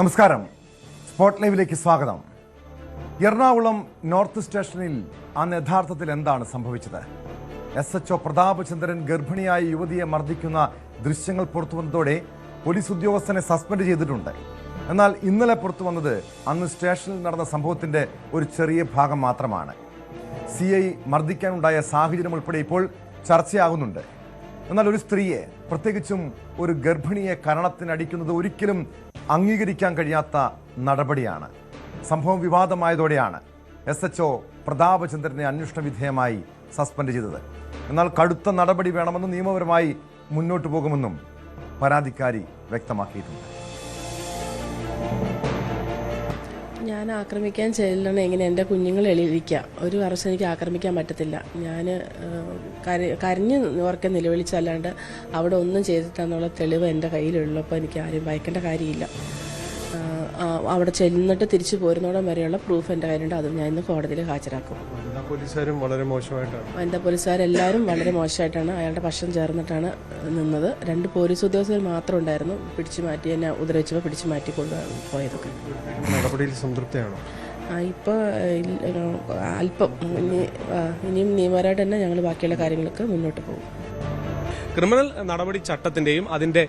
നമസ്കാരം, സ്പോട്ട് ലൈവിലേക്ക് സ്വാഗതം. എറണാകുളം നോർത്ത് സ്റ്റേഷനിൽ അന്ന് യഥാർത്ഥത്തിൽ എന്താണ് സംഭവിച്ചത്? SHO പ്രതാപചന്ദ്രൻ ഗർഭിണിയായ യുവതിയെ മർദ്ദിക്കുന്ന ദൃശ്യങ്ങൾ പുറത്തുവന്നതോടെ പോലീസ് ഉദ്യോഗസ്ഥനെ സസ്പെൻഡ് ചെയ്തിട്ടുണ്ട്. എന്നാൽ ഇന്നലെ പുറത്തു വന്നത് അന്ന് സ്റ്റേഷനിൽ നടന്ന സംഭവത്തിന്റെ ഒരു ചെറിയ ഭാഗം മാത്രമാണ്. CI മർദ്ദിക്കാനുണ്ടായ സാഹചര്യം ഉൾപ്പെടെ ഇപ്പോൾ ചർച്ചയാകുന്നുണ്ട്. എന്നാൽ ഒരു സ്ത്രീയെ, പ്രത്യേകിച്ചും ഒരു ഗർഭിണിയെ കരണത്തിനടിക്കുന്നത് ഒരിക്കലും അംഗീകരിക്കാൻ കഴിയാത്ത നടപടിയാണ്. സംഭവം വിവാദമായതോടെയാണ് SHO പ്രതാപചന്ദ്രനെ അന്വേഷണ വിധേയമായി സസ്പെൻഡ് ചെയ്തത്. എന്നാൽ കടുത്ത നടപടി വേണമെന്നും നിയമപരമായി മുന്നോട്ടു പോകുമെന്നും പരാതിക്കാരി വ്യക്തമാക്കിയിട്ടുണ്ട്. ഞാൻ ആക്രമിക്കാൻ ചെല്ലണം എങ്ങനെ എൻ്റെ കുഞ്ഞുങ്ങൾ എളിയിരിക്കാം. ഒരു വർഷം എനിക്ക് ആക്രമിക്കാൻ പറ്റത്തില്ല. ഞാൻ കരഞ്ഞ് ഓർക്കെ നിലവിളിച്ചല്ലാണ്ട് അവിടെ ഒന്നും ചെയ്തിട്ടെന്നുള്ള തെളിവ് എൻ്റെ കയ്യിലുള്ളപ്പോൾ എനിക്ക് ആരും ഭയക്കേണ്ട കാര്യമില്ല. അവിടെ ചെന്നിട്ട് തിരിച്ചു പോരുന്നോടം വരെയുള്ള പ്രൂഫ് എൻ്റെ കയ്യിലുണ്ട്. അത് ഞാൻ ഇന്ന് കോടതിയിൽ ഹാജരാക്കും. വനിതാ പോലീസുകാരെല്ലാവരും വളരെ മോശമായിട്ടാണ് അയാളുടെ പക്ഷം ചേർന്നിട്ടാണ് നിന്നത്. 2 പോലീസ് ഉദ്യോഗസ്ഥർ മാത്രം ഉണ്ടായിരുന്നു. പിടിച്ചു മാറ്റി, എന്നെ ഉപദ്രവിച്ചപ്പോൾ പിടിച്ചു മാറ്റി കൊണ്ടുപോയതൊക്കെ. നടപടിയിൽ സംതൃപ്തിയാണോ? ഇപ്പോൾ അല്പം ഇനിയും നിയമപരമായിട്ട് തന്നെ ഞങ്ങൾ ബാക്കിയുള്ള കാര്യങ്ങൾക്ക് മുന്നോട്ട് പോകും. ക്രിമിനൽ നടപടി ചട്ടത്തിന്റെയും അതിന്റെ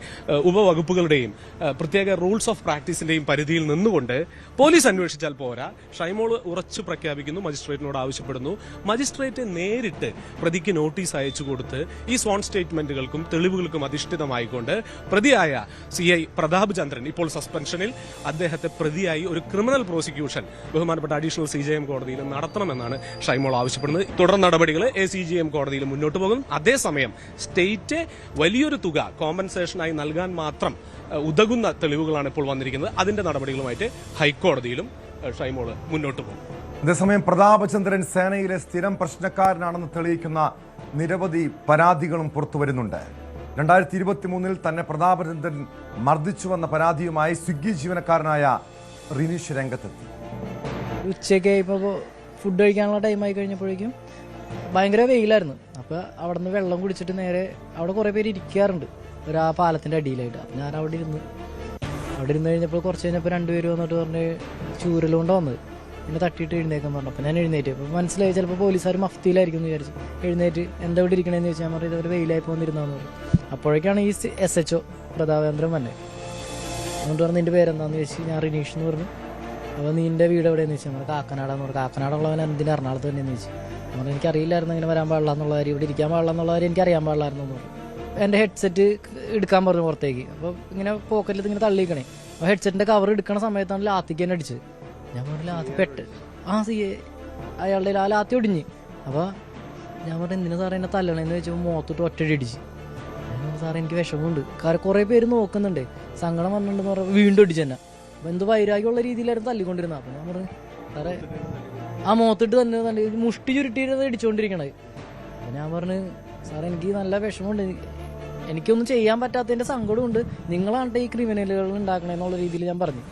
ഉപവകുപ്പുകളുടെയും പ്രത്യേക റൂൾസ് ഓഫ് പ്രാക്ടീസിന്റെയും പരിധിയിൽ നിന്നുകൊണ്ട് പോലീസ് അന്വേഷിച്ചാൽ പോരാ. ഷൈമോള് ഉറച്ചു പ്രഖ്യാപിക്കുന്നു, മജിസ്ട്രേറ്റിനോട് ആവശ്യപ്പെടുന്നു. മജിസ്ട്രേറ്റ് നേരിട്ട് പ്രതിക്ക് നോട്ടീസ് അയച്ചു കൊടുത്ത് ഈ സ്വാൺ സ്റ്റേറ്റ്മെന്റുകൾക്കും തെളിവുകൾക്കും അധിഷ്ഠിതമായിക്കൊണ്ട് പ്രതിയായ CI പ്രതാപചന്ദ്രൻ ഇപ്പോൾ സസ്പെൻഷനിൽ, അദ്ദേഹത്തെ പ്രതിയായി ഒരു ക്രിമിനൽ പ്രോസിക്യൂഷൻ ബഹുമാനപ്പെട്ട അഡീഷണൽ CJM കോടതിയിൽ നടത്തണമെന്നാണ് ഷൈമോൾ ആവശ്യപ്പെടുന്നത്. തുടർ നടപടികൾ ACGM കോടതിയിൽ മുന്നോട്ട് പോകും. അതേസമയം സ്റ്റേറ്റ് വലിയൊരു തുക കോമ്പൻസേഷനായി നൽകാൻ മാത്രം ഉതകുന്ന തെളിവുകളാണ് ഇപ്പോൾ വന്നിരിക്കുന്നത്. അതിന്റെ നടപടികളുമായിട്ട് ഹൈക്കോടതിയിലും ഷൈമോള് മുന്നോട്ട് പോകും. അതേസമയം പ്രതാപചന്ദ്രൻ സേനയിലെ സ്ഥിരം പ്രശ്നക്കാരനാണെന്ന് തെളിയിക്കുന്ന നിരവധി പരാതികളും പുറത്തുവരുന്നുണ്ട്. 2023 തന്നെ പ്രതാപചന്ദ്രൻ മർദ്ദിച്ചുവെന്ന പരാതിയുമായി സ്വിഗ്ഗി ജീവനക്കാരനായ റിനീഷ് രംഗത്തെത്തി. ഉച്ചയ്ക്ക് ഇപ്പോൾ ഫുഡ് കഴിക്കാനുള്ള ടൈമായി കഴിഞ്ഞപ്പോഴേക്കും ഭയങ്കര വെയിലായിരുന്നു. അപ്പോൾ അവിടെ നിന്ന് വെള്ളം കുടിച്ചിട്ട് നേരെ അവിടെ കുറേ പേര് ഇരിക്കാറുണ്ട് ആ പാലത്തിൻ്റെ അടിയിലായിട്ട്. അപ്പം ഞാൻ അവിടെ ഇരുന്ന് കഴിഞ്ഞപ്പോൾ കുറച്ച് കഴിഞ്ഞപ്പോൾ 2 പേര് വന്നിട്ട് പറഞ്ഞ് ചൂരലുകൊണ്ടാണ് വന്നത്. പിന്നെ തട്ടിയിട്ട് എഴുന്നേക്കാൻ പറഞ്ഞു. അപ്പോൾ ഞാൻ എഴുന്നേറ്റ്. അപ്പോൾ മനസ്സിലായി ചിലപ്പോൾ പോലീസുകാർ മഫ്തിയിലായിരിക്കും എന്ന് വിചാരിച്ചു. എഴുന്നേറ്റ് എന്താ ഇവിടെ ഇരിക്കണമെന്ന് ചോദിച്ചാൽ ഞാൻ പറയും ഇതൊരു വെയിലായി പോന്നിരുന്നാന്ന് പറഞ്ഞു. അപ്പോഴേക്കാണ് ഈ SHO പ്രതാപചന്ദ്രൻ വന്നത്. അതുകൊണ്ട് പറഞ്ഞു നിൻ്റെ പേരെന്താണെന്ന് ചോദിച്ചു. ഞാൻ റിനീഷ് എന്ന് പറഞ്ഞു. അപ്പോൾ നിൻ്റെ വീട് എവിടെയെന്ന് ചോദിച്ചാൽ നമ്മൾ കാക്കനാടാന്ന് പറഞ്ഞു. കാക്കനാടുള്ളവൻ എന്തിനാ എറണാകുളത്ത് തന്നെയെന്ന് ചോദിച്ചു. അപ്പോൾ എനിക്കറിയില്ലായിരുന്നു ഇങ്ങനെ വരാൻ പാടില്ല എന്നുള്ള കാര്യം, ഇവിടെ ഇരിക്കാൻ പാടില്ല എന്നുള്ള കാര്യം എനിക്കറിയാൻ പാടില്ലായിരുന്നു എന്ന് പറഞ്ഞു. എൻ്റെ ഹെഡ്സെറ്റ് എടുക്കാൻ പറഞ്ഞു പുറത്തേക്ക്. അപ്പോൾ ഇങ്ങനെ പോക്കറ്റിൽ ഇങ്ങനെ തള്ളിക്കണേ. അപ്പോൾ ഹെഡ്സെറ്റിൻ്റെ കവർ എടുക്കണ സമയത്താണ് ലാത്തിക്ക് തന്നെ അടിച്ചത്. ഞാൻ പറഞ്ഞു ലാത്തി പെട്ട് CA അയാളുടെ ലാത്തി ഒടിഞ്ഞ്. അപ്പോൾ ഞാൻ പറഞ്ഞു എന്തിനാ സാറേ എന്നെ തല്ലണേന്ന് വെച്ചപ്പോൾ മുഖത്തോട്ട് ഒറ്റടി അടിച്ച്. ഞാൻ പറഞ്ഞു സാറേ എനിക്ക് വിഷമമുണ്ട്, കാരണം കുറേ പേര് നോക്കുന്നുണ്ട്, സങ്കടം വന്നിട്ടുണ്ടെന്ന് പറഞ്ഞപ്പോൾ വീണ്ടും അടിച്ചു തന്നെ. അപ്പോൾ എന്ത് വൈരാഗ്യമുള്ള രീതിയിലായിരുന്നു തല്ലിക്കൊണ്ടിരുന്നത്. അപ്പോൾ ഞാൻ പറഞ്ഞു സാറേ മുഖത്തിട്ട് തന്നെ മുഷ്ടി ചുരുട്ടിയിരുന്നത് ഇടിച്ചുകൊണ്ടിരിക്കണത്. അപ്പം ഞാൻ പറഞ്ഞു സാറേ എനിക്ക് നല്ല വിഷമമുണ്ട്, എനിക്കൊന്നും ചെയ്യാൻ പറ്റാത്തതിൻ്റെ സങ്കടമുണ്ട്, നിങ്ങളാണ് ഈ ക്രിമിനലുകൾ ഉണ്ടാക്കണമെന്നുള്ള രീതിയിൽ ഞാൻ പറഞ്ഞു.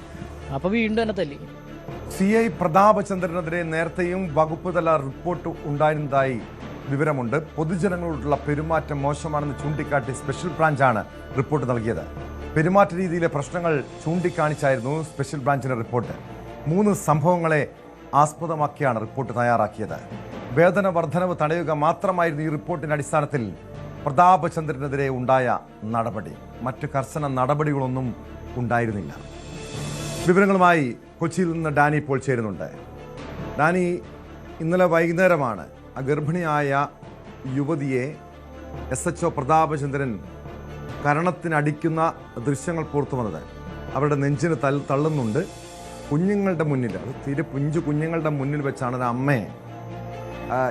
അപ്പോൾ വീണ്ടും എന്നെ തല്ലി. CI പ്രതാപചന്ദ്രനെതിരെ നേരത്തെയും വകുപ്പ് തല റിപ്പോർട്ട് ഉണ്ടായിരുന്നതായി വിവരമുണ്ട്. പൊതുജനങ്ങളോടുള്ള പെരുമാറ്റം മോശമാണെന്ന് ചൂണ്ടിക്കാട്ടി സ്പെഷ്യൽ ബ്രാഞ്ചാണ് റിപ്പോർട്ട് നൽകിയത്. പെരുമാറ്റ രീതിയിലെ പ്രശ്നങ്ങൾ ചൂണ്ടിക്കാണിച്ചായിരുന്നു സ്പെഷ്യൽ ബ്രാഞ്ചിന്റെ റിപ്പോർട്ട്. 3 സംഭവങ്ങളെ ആസ്പദമാക്കിയാണ് റിപ്പോർട്ട് തയ്യാറാക്കിയത്. വേതന വർധനവ് തടയുക മാത്രമായിരുന്നു ഈ റിപ്പോർട്ടിന്റെ അടിസ്ഥാനത്തിൽ പ്രതാപചന്ദ്രനെതിരെ ഉണ്ടായ നടപടി. മറ്റ് കർശന നടപടികളൊന്നും ഉണ്ടായിരുന്നില്ല. വിവരങ്ങളുമായി കൊച്ചിയിൽ നിന്ന് ഡാനി ഇപ്പോൾ ചേരുന്നുണ്ട്. ഡാനി, ഇന്നലെ വൈകുന്നേരമാണ് ആ ഗർഭിണിയായ യുവതിയെ SHO പ്രതാപചന്ദ്രൻ കരണത്തിനടിക്കുന്ന ദൃശ്യങ്ങൾ പുറത്തു വന്നത്. അവരുടെ നെഞ്ചിന് തള്ളുന്നുണ്ട്. കുഞ്ഞുങ്ങളുടെ മുന്നിൽ, അത് തീരെ കുഞ്ഞുങ്ങളുടെ മുന്നിൽ വെച്ചാണ് ഒരു അമ്മയെ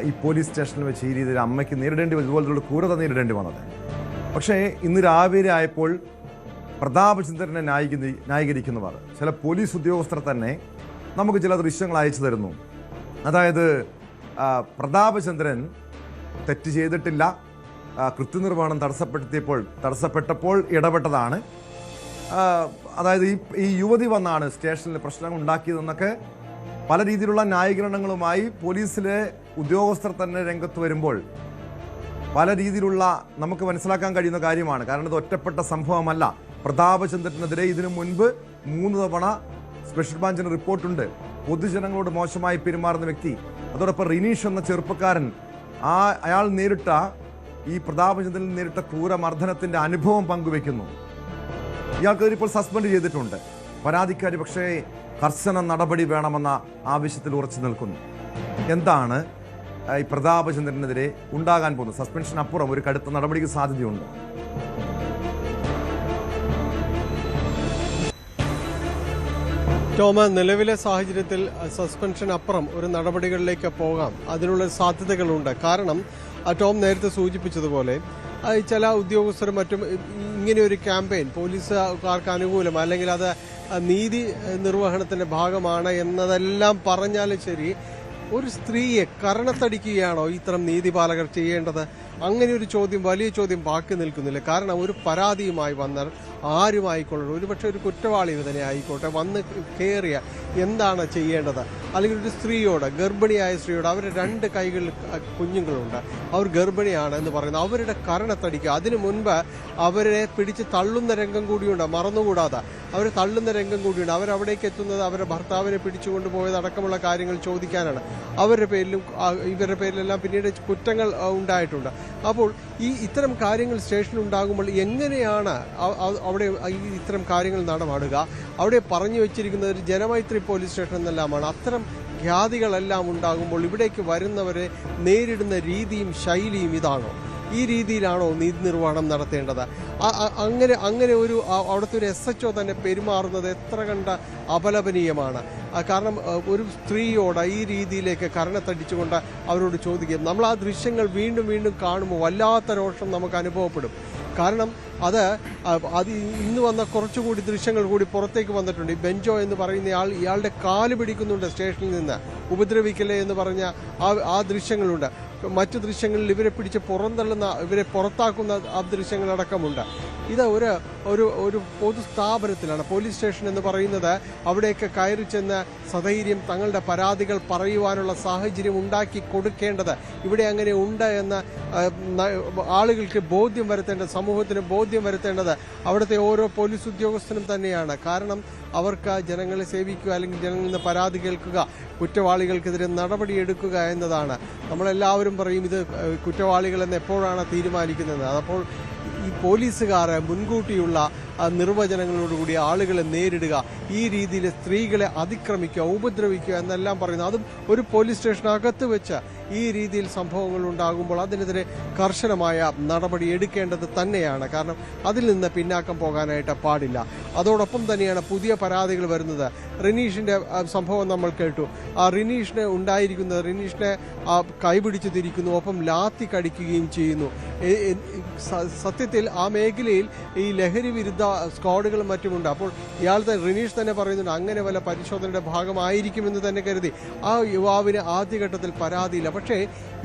ഈ പോലീസ് സ്റ്റേഷനിൽ വെച്ച് ഈ രീതിയിൽ അമ്മയ്ക്ക് ഇതുപോലുള്ള ക്രൂരത നേരിടേണ്ടി വന്നത്. പക്ഷേ ഇന്ന് രാവിലെ ആയപ്പോൾ പ്രതാപചന്ദ്രനെ ന്യായീകരിക്കുന്നവർ, ചില പോലീസ് ഉദ്യോഗസ്ഥർ തന്നെ നമുക്ക് ചില ദൃശ്യങ്ങൾ അയച്ചു തരുന്നു. അതായത് പ്രതാപചന്ദ്രൻ തെറ്റ് ചെയ്തിട്ടില്ല, കൃത്യനിർവഹണം തടസ്സപ്പെട്ടപ്പോൾ ഇടപെട്ടതാണ്, അതായത് ഈ യുവതി വന്നാണ് സ്റ്റേഷനിൽ പ്രശ്നങ്ങൾ ഉണ്ടാക്കിയതെന്നൊക്കെ പല രീതിയിലുള്ള ന്യായീകരണങ്ങളുമായി പോലീസിലെ ഉദ്യോഗസ്ഥർ തന്നെ രംഗത്ത് വരുമ്പോൾ പല രീതിയിലുള്ള നമുക്ക് മനസ്സിലാക്കാൻ കഴിയുന്ന കാര്യമാണ്. കാരണം ഇത് ഒറ്റപ്പെട്ട സംഭവമല്ല. പ്രതാപചന്ദ്രനെതിരെ ഇതിനു മുൻപ് 3 തവണ സ്പെഷ്യൽ ബ്രാഞ്ചിന് റിപ്പോർട്ടുണ്ട്. പൊതുജനങ്ങളോട് മോശമായി പെരുമാറുന്ന വ്യക്തി. അതോടൊപ്പം റിനീഷ് എന്ന ചെറുപ്പക്കാരൻ, അയാൾ ഈ പ്രതാപചന്ദ്രൻ നേരിട്ട ക്രൂരമർദ്ദനത്തിന്റെ അനുഭവം പങ്കുവെക്കുന്നു. ഇയാൾക്കെതിരെ ഇപ്പോൾ സസ്പെൻഡ് ചെയ്തിട്ടുണ്ട്. പരാതിക്കാരി പക്ഷേ കർശന നടപടി വേണമെന്ന ആവശ്യത്തിൽ ഉറച്ചു നിൽക്കുന്നു. എന്താണ് ഈ പ്രതാപചന്ദ്രനെതിരെ ഉണ്ടാകാൻ പോകുന്നത്? സസ്പെൻഷനപ്പുറം ഒരു കടുത്ത നടപടിക്ക് സാധ്യതയുണ്ട്. ടോമ, നിലവിലെ സാഹചര്യത്തിൽ സസ്പെൻഷൻ അപ്പുറം ഒരു നടപടികളിലേക്ക് പോകാം, അതിനുള്ള സാധ്യതകളുണ്ട്. കാരണം ടോം നേരത്തെ സൂചിപ്പിച്ചതുപോലെ ചില ഉദ്യോഗസ്ഥരും മറ്റും ഇങ്ങനെ ഒരു ക്യാമ്പയിൻ പോലീസുകാർക്ക് അനുകൂലം അല്ലെങ്കിൽ അത് നീതി നിർവഹണത്തിന്റെ ഭാഗമാണ് എന്നതെല്ലാം പറഞ്ഞാലും ശരി, ഒരു സ്ത്രീയെ കരണത്തടിക്കുകയാണോ ഇത്തരം നീതിപാലകർ ചെയ്യേണ്ടത്? അങ്ങനെ ഒരു ചോദ്യം, വലിയ ചോദ്യം ബാക്കി നിൽക്കുന്നില്ല. കാരണം ഒരു പരാതിയുമായി വന്നാൽ ആരുമായിക്കൊള്ളണം, ഒരുപക്ഷെ ഒരു കുറ്റവാളി തന്നെ ആയിക്കോട്ടെ, വന്ന് കയറിയ എന്താണ് ചെയ്യേണ്ടത്? അല്ലെങ്കിൽ ഒരു സ്ത്രീയോട്, ഗർഭിണിയായ സ്ത്രീയോട്, അവരുടെ 2 കൈകളിൽ കുഞ്ഞുങ്ങളുണ്ട്, അവർ ഗർഭിണിയാണ് എന്ന് പറയുന്നത്, അവരുടെ കരണത്തടിക്കുക. അതിനു മുൻപ് അവരെ പിടിച്ച് തള്ളുന്ന രംഗം കൂടിയുണ്ട്, മറന്നുകൂടാതെ അവർ തള്ളുന്ന രംഗം കൂടിയുണ്ട്. അവരവിടേക്ക് എത്തുന്നത് അവരുടെ ഭർത്താവിനെ പിടിച്ചുകൊണ്ടുപോയത് അടക്കമുള്ള കാര്യങ്ങൾ ചോദിക്കാനാണ്. അവരുടെ പേരിലും ഇവരുടെ പേരിലെല്ലാം പിന്നീട് കുറ്റങ്ങൾ ഉണ്ടായിട്ടുണ്ട്. അപ്പോൾ ഇത്തരം കാര്യങ്ങൾ സ്റ്റേഷനിൽ ഉണ്ടാകുമ്പോൾ എങ്ങനെയാണ് അവിടെ ഇത്തരം കാര്യങ്ങൾ നടമാടുക? അവിടെ പറഞ്ഞു വെച്ചിരിക്കുന്നത് ഒരു ജനമൈത്രി പോലീസ് സ്റ്റേഷൻ എന്നെല്ലാമാണ്. അത്തരം ഖ്യാതികളെല്ലാം ഉണ്ടാകുമ്പോൾ ഇവിടേക്ക് വരുന്നവരെ നേരിടുന്ന രീതിയും ശൈലിയും ഇതാണോ? ഈ രീതിയിലാണോ നീതി നിർവഹണം നടത്തേണ്ടത്? അങ്ങനെ ഒരു അവിടുത്തെ ഒരു SHO തന്നെ പെരുമാറുന്നത് എത്ര കണ്ട അപലപനീയമാണ്. കാരണം ഒരു സ്ത്രീയോട് ഈ രീതിയിലേക്ക് കരണത്തടിച്ചുകൊണ്ട് അവരോട് ചോദിക്കുക. നമ്മൾ ആ ദൃശ്യങ്ങൾ വീണ്ടും വീണ്ടും കാണുമ്പോൾ വല്ലാത്ത രോഷം നമുക്ക് അനുഭവപ്പെടും. കാരണം അത് ഇന്ന് വന്ന കുറച്ചുകൂടി ദൃശ്യങ്ങൾ കൂടി പുറത്തേക്ക് വന്നിട്ടുണ്ട്. ഈ ബെഞ്ചോ എന്ന് പറയുന്ന ഇയാളുടെ കാല് പിടിക്കുന്നുണ്ട് സ്റ്റേഷനിൽ നിന്ന്, ഉപദ്രവിക്കലേ എന്ന് പറഞ്ഞ ആ ദൃശ്യങ്ങളുണ്ട്. മറ്റു ദൃശ്യങ്ങളിൽ ഇവരെ പിടിച്ച് പുറന്തള്ളുന്ന, ഇവരെ പുറത്താക്കുന്ന ആ ദൃശ്യങ്ങളടക്കമുണ്ട്. ഇത് ഒരു പൊതുസ്ഥാപനത്തിലാണ് പോലീസ് സ്റ്റേഷൻ എന്ന് പറയുന്നത്. അവിടേക്ക് കയറി ചെന്ന് സധൈര്യം തങ്ങളുടെ പരാതികൾ പറയുവാനുള്ള സാഹചര്യം ഉണ്ടാക്കി കൊടുക്കേണ്ടത് ഇവിടെ അങ്ങനെ ഉണ്ട് എന്ന് ആളുകൾക്ക് ബോധ്യം വരുത്തേണ്ടത്, സമൂഹത്തിന് ബോധ്യം വരുത്തേണ്ടത് അവിടുത്തെ ഓരോ പോലീസ് ഉദ്യോഗസ്ഥനും തന്നെയാണ്. കാരണം അവർക്ക് ജനങ്ങളെ സേവിക്കുക അല്ലെങ്കിൽ ജനങ്ങളിൽ നിന്ന് പരാതി കേൾക്കുക, കുറ്റവാളികൾക്കെതിരെ നടപടിയെടുക്കുക എന്നതാണ്. നമ്മളെല്ലാവരും പറയും ഇത് കുറ്റവാളികളെന്ന് എപ്പോഴാണ് തീരുമാനിക്കുന്നത്? അപ്പോൾ ഈ പോലീസുകാർ മുൻകൂട്ടിയുള്ള നിർവചനങ്ങളോടുകൂടി ആളുകളെ നേരിടുക, ഈ രീതിയിൽ സ്ത്രീകളെ അതിക്രമിക്കുക, ഉപദ്രവിക്കുക എന്നെല്ലാം പറയുന്നത്, അതും ഒരു പോലീസ് സ്റ്റേഷനകത്ത് വെച്ച് ഈ രീതിയിൽ സംഭവങ്ങൾ ഉണ്ടാകുമ്പോൾ അതിനെതിരെ കർശനമായ നടപടി എടുക്കേണ്ടത് തന്നെയാണ്. കാരണം അതിൽ നിന്ന് പിന്നാക്കം പോകാനായിട്ട് പാടില്ല. അതോടൊപ്പം തന്നെയാണ് പുതിയ പരാതികൾ വരുന്നത്. റിനീഷിന്റെ സംഭവം നമ്മൾ കേട്ടു. ആ റിനീഷിനെ കൈപിടിച്ച് തിരിക്കുന്നു, ഒപ്പം ലാത്തി കടിക്കുകയും ചെയ്യുന്നു. സത്യത്തിൽ ആ മേഖലയിൽ ഈ ലഹരി വിരുദ്ധ സ്ക്വാഡുകളും മറ്റുമുണ്ട്. അപ്പോൾ റിനീഷ് തന്നെ പറയുന്നുണ്ട് അങ്ങനെ വല്ല പരിശോധനയുടെ ഭാഗമായിരിക്കുമെന്ന് തന്നെ കരുതി. ആ യുവാവിന് ആദ്യഘട്ടത്തിൽ പരാതിയില്ല. പക്ഷേ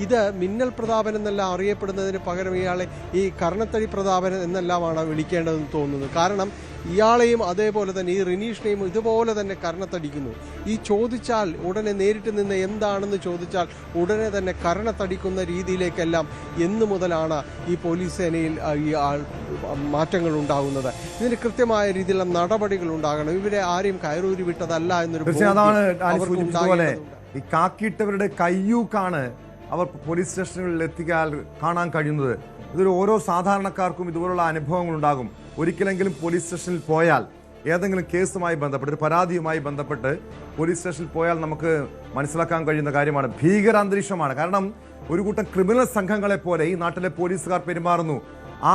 ഇത് മിന്നൽ പ്രതാപൻ എന്നെല്ലാം അറിയപ്പെടുന്നതിന് പകരം ഇയാളെ ഈ കർണത്തടി പ്രതാപൻ എന്നെല്ലാമാണ് വിളിക്കേണ്ടതെന്ന് തോന്നുന്നത്. കാരണം ഇയാളെയും അതേപോലെ തന്നെ ഈ റിനീഷിനെയും ഇതുപോലെ തന്നെ കർണത്തടിക്കുന്നു. ഈ ചോദിച്ചാൽ ഉടനെ നേരിട്ട് നിന്ന് എന്താണെന്ന് ചോദിച്ചാൽ ഉടനെ തന്നെ കർണത്തടിക്കുന്ന രീതിയിലേക്കെല്ലാം എന്നു മുതലാണ് ഈ പോലീസ് സേനയിൽ ഈ മാറ്റങ്ങൾ ഉണ്ടാകുന്നത്. ഇതിന് കൃത്യമായ രീതിയിലുള്ള നടപടികൾ ഉണ്ടാകണം. ഇവരെ ആരെയും കയറൂരി വിട്ടതല്ല എന്നൊരു ഈ കാക്കിയിട്ടവരുടെ കയ്യൂക്കാണ് അവർ പോലീസ് സ്റ്റേഷനുകളിൽ എത്തിക്കാൻ കാണാൻ കഴിയുന്നത്. ഇതൊരു ഓരോ സാധാരണക്കാർക്കും ഇതുപോലുള്ള അനുഭവങ്ങൾ ഉണ്ടാകും. ഒരിക്കലെങ്കിലും പോലീസ് സ്റ്റേഷനിൽ പോയാൽ, ഏതെങ്കിലും കേസുമായി ബന്ധപ്പെട്ട്, ഒരു പരാതിയുമായി ബന്ധപ്പെട്ട് പോലീസ് സ്റ്റേഷനിൽ പോയാൽ നമുക്ക് മനസ്സിലാക്കാൻ കഴിയുന്ന കാര്യമാണ്. ഭീകരാന്തരീക്ഷമാണ്. കാരണം ഒരു കൂട്ടം ക്രിമിനൽ സംഘങ്ങളെ പോലെ ഈ നാട്ടിലെ പോലീസുകാർ പെരുമാറുന്നു.